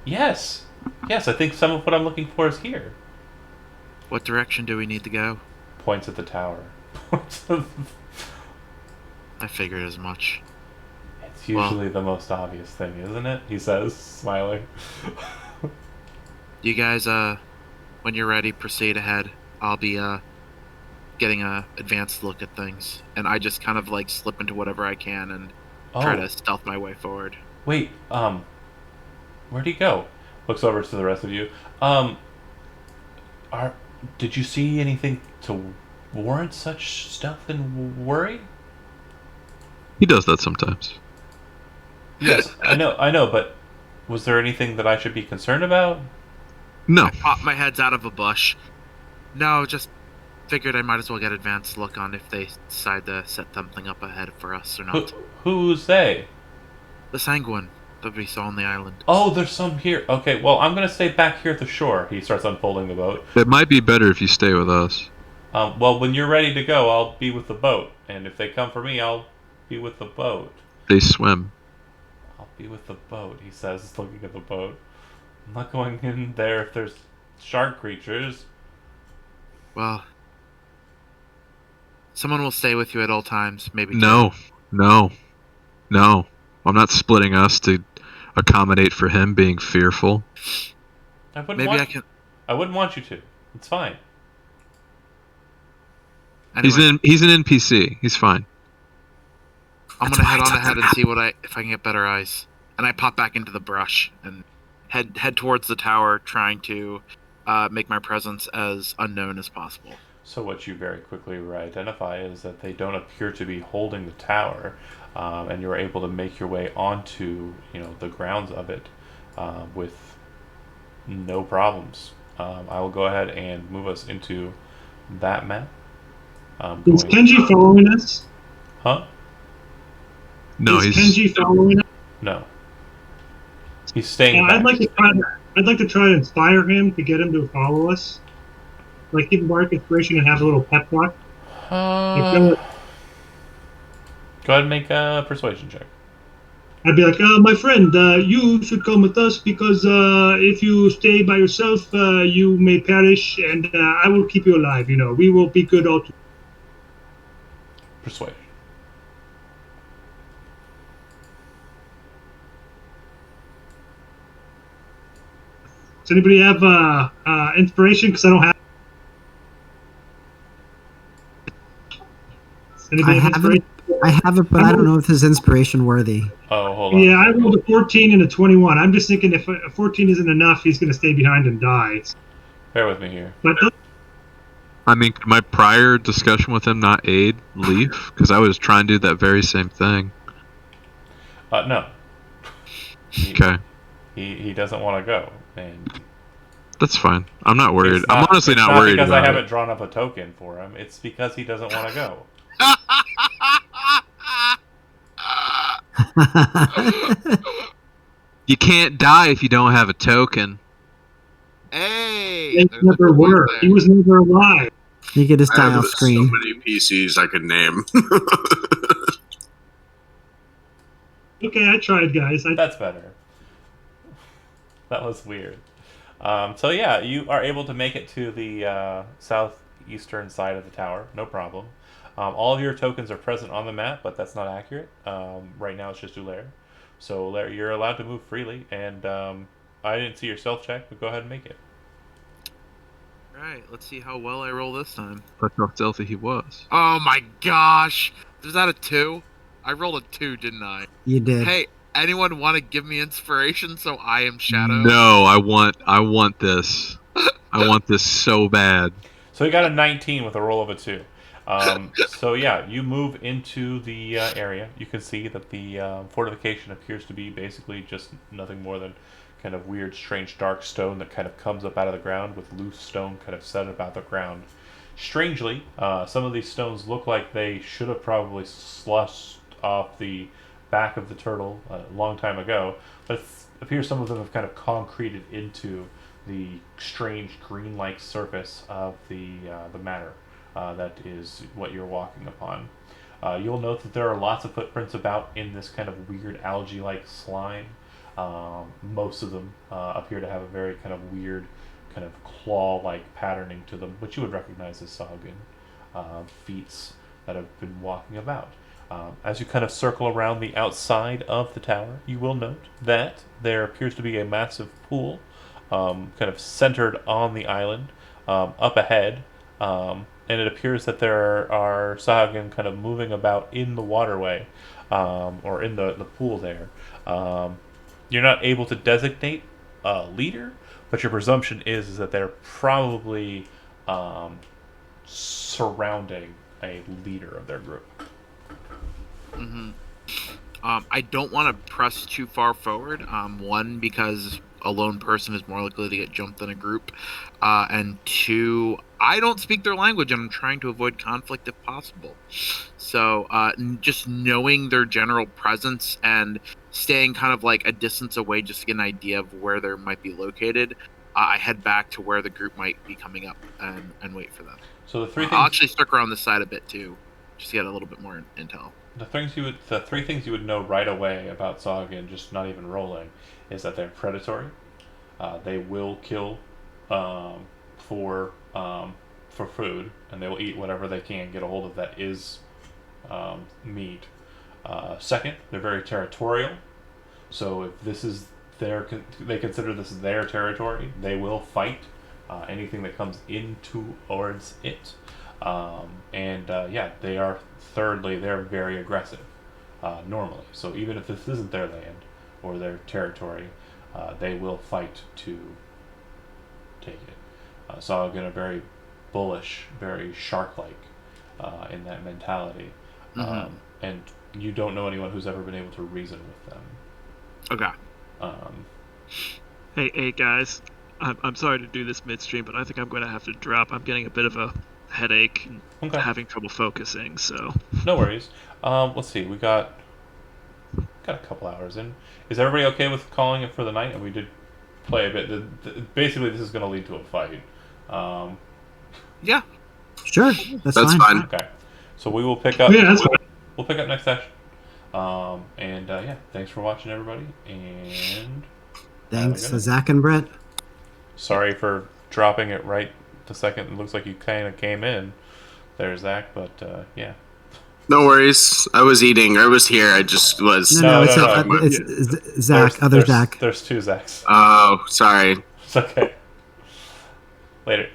Speaker 1: Yes. Yes, I think some of what I'm looking for is here.
Speaker 2: What direction do we need to go?
Speaker 1: Points at the tower.
Speaker 2: I figured as much.
Speaker 1: It's usually the most obvious thing, isn't it? He says, smiling.
Speaker 2: You guys, when you're ready, proceed ahead. I'll be, getting a advanced look at things. And I just kind of, like, slip into whatever I can and try to stealth my way forward.
Speaker 1: Wait, where'd he go? Looks over to the rest of you. Did you see anything to warrant such stealth and worry?
Speaker 4: He does that sometimes.
Speaker 1: Yes, I know, but was there anything that I should be concerned about?
Speaker 4: No.
Speaker 2: I pop my heads out of a bush. No, just figured I might as well get advanced look on if they decide to set something up ahead for us or not.
Speaker 1: Who's they?
Speaker 2: The Sanguine that we saw on the island.
Speaker 1: Oh, there's some here. Okay, well, I'm going to stay back here at the shore. He starts unfolding the boat.
Speaker 4: It might be better if you stay with us.
Speaker 1: Well, when you're ready to go, I'll be with the boat. And if they come for me, I'll be with the boat.
Speaker 4: They swim.
Speaker 1: I'll be with the boat, he says, looking at the boat. I'm not going in there if there's shark creatures.
Speaker 2: Well, someone will stay with you at all times, maybe.
Speaker 4: No. I'm not splitting us to accommodate for him being fearful.
Speaker 1: I wouldn't
Speaker 2: Maybe
Speaker 1: want
Speaker 2: I can.
Speaker 1: I wouldn't want you to. It's fine.
Speaker 2: Anyway,
Speaker 4: He's an NPC. He's fine.
Speaker 2: I'm gonna head on ahead and see if I can get better eyes. And I pop back into the brush and head towards the tower, trying to make my presence as unknown as possible.
Speaker 1: So what you very quickly identify is that they don't appear to be holding the tower, and you're able to make your way onto, the grounds of it with no problems. I will go ahead and move us into that map.
Speaker 3: Is Kenji following us?
Speaker 1: Huh?
Speaker 4: No,
Speaker 3: Is
Speaker 4: he's
Speaker 3: Kenji following us?
Speaker 1: No. He's staying back.
Speaker 3: I'd like to try to inspire him to get him to follow us. Like give him more inspiration and have a little pep talk.
Speaker 1: Go ahead and make a persuasion check.
Speaker 3: I'd be like, my friend, you should come with us because if you stay by yourself, you may perish, and I will keep you alive. We will be good all together.
Speaker 1: Persuade.
Speaker 3: Does anybody have inspiration? Because I don't have. Does anybody have inspiration?
Speaker 5: I have it, but I don't know if it's inspiration worthy.
Speaker 1: Oh, hold on.
Speaker 3: Yeah, I rolled a 14 and a 21. I'm just thinking if a 14 isn't enough, he's going to stay behind and die.
Speaker 1: Bear with me here.
Speaker 3: But
Speaker 4: I mean, could my prior discussion with him not aid Leaf? Because I was trying to do that very same thing.
Speaker 1: No.
Speaker 4: Okay.
Speaker 1: He doesn't want to go, and
Speaker 4: That's fine. I'm not worried.
Speaker 1: it's
Speaker 4: I'm honestly
Speaker 1: it's
Speaker 4: not worried
Speaker 1: because
Speaker 4: about
Speaker 1: I
Speaker 4: it.
Speaker 1: haven't drawn up a token for him. It's because he doesn't want to go.
Speaker 4: You can't die if you don't have a token.
Speaker 6: Hey,
Speaker 3: they
Speaker 6: there's a
Speaker 3: never
Speaker 6: point
Speaker 3: were.
Speaker 6: there.
Speaker 3: He was never alive.
Speaker 5: You get his
Speaker 6: I
Speaker 5: die
Speaker 6: have
Speaker 5: off screen.
Speaker 6: so many PCs I could name.
Speaker 3: Okay, I tried, guys.
Speaker 1: That's better. That was weird. So yeah, you are able to make it to the southeastern side of the tower, no problem. All of your tokens are present on the map, but that's not accurate. Right now it's just Ulair. So Ulair, you're allowed to move freely, and I didn't see your stealth check, but go ahead and make it.
Speaker 2: Alright, let's see how well I roll this time.
Speaker 4: That's how stealthy he was.
Speaker 2: Oh my gosh! Is that a 2? I rolled a 2, didn't I?
Speaker 5: You did.
Speaker 2: Hey, anyone want to give me inspiration so I am Shadow?
Speaker 4: No, I want this. I want this so bad.
Speaker 1: So you got a 19 with a roll of a 2. So yeah, you move into the area. You can see that the fortification appears to be basically just nothing more than kind of weird, strange, dark stone that kind of comes up out of the ground with loose stone kind of set about the ground. Strangely, some of these stones look like they should have probably slushed off the back of the turtle a long time ago, but it appears some of them have kind of concreted into the strange green-like surface of the matter that is what you're walking upon. You'll note that there are lots of footprints about in this kind of weird algae-like slime. Most of them appear to have a very kind of weird, kind of claw-like patterning to them, which you would recognize as Sahagin feats that have been walking about. As you kind of circle around the outside of the tower, you will note that there appears to be a massive pool kind of centered on the island up ahead, and it appears that there are Sahagin kind of moving about in the waterway or in the pool there. You're not able to designate a leader, but your presumption is that they're probably surrounding a leader of their group.
Speaker 2: I don't want to press too far forward. One, because a lone person is more likely to get jumped than a group. And two, I don't speak their language and I'm trying to avoid conflict if possible. So just knowing their general presence and staying kind of like a distance away just to get an idea of where they might be located, I head back to where the group might be coming up and wait for them.
Speaker 1: So the three things
Speaker 2: I'll actually stick around this side a bit too, just to get a little bit more intel.
Speaker 1: the three things you would know right away about Sahagin, just not even rolling, is that they're predatory. They will kill for food, and they will eat whatever they can get a hold of that is meat. Second, they're very territorial. So if this is they consider this their territory, they will fight anything that comes in towards it. They are thirdly, they're very aggressive normally. So even if this isn't their land or their territory, they will fight to take it. Sahagin are very bullish, very shark-like in that mentality. And you don't know anyone who's ever been able to reason with them.
Speaker 2: Okay.
Speaker 7: Hey guys, I'm sorry to do this midstream, but I think I'm going to have to drop. I'm getting a bit of a headache and
Speaker 1: Okay.
Speaker 7: having trouble focusing, so...
Speaker 1: No worries. Let's see. We got a couple hours in. Is everybody okay with calling it for the night? And we did play a bit. Basically, this is going to lead to a fight.
Speaker 2: Yeah.
Speaker 5: Sure, that's fine.
Speaker 6: fine.
Speaker 1: Okay. So we will pick up.
Speaker 3: Yeah, that's fine.
Speaker 1: We'll pick up next session. Thanks for watching, everybody. And
Speaker 5: Thanks to Zach and Brett.
Speaker 1: sorry for dropping it right the second it looks like you kind of came in there, Zach. But yeah.
Speaker 6: No worries. I was eating. I was here. I just was.
Speaker 5: No,
Speaker 1: No,
Speaker 5: it's Zach, other Zach.
Speaker 1: There's two Zachs.
Speaker 6: Oh, sorry.
Speaker 1: It's okay. Later.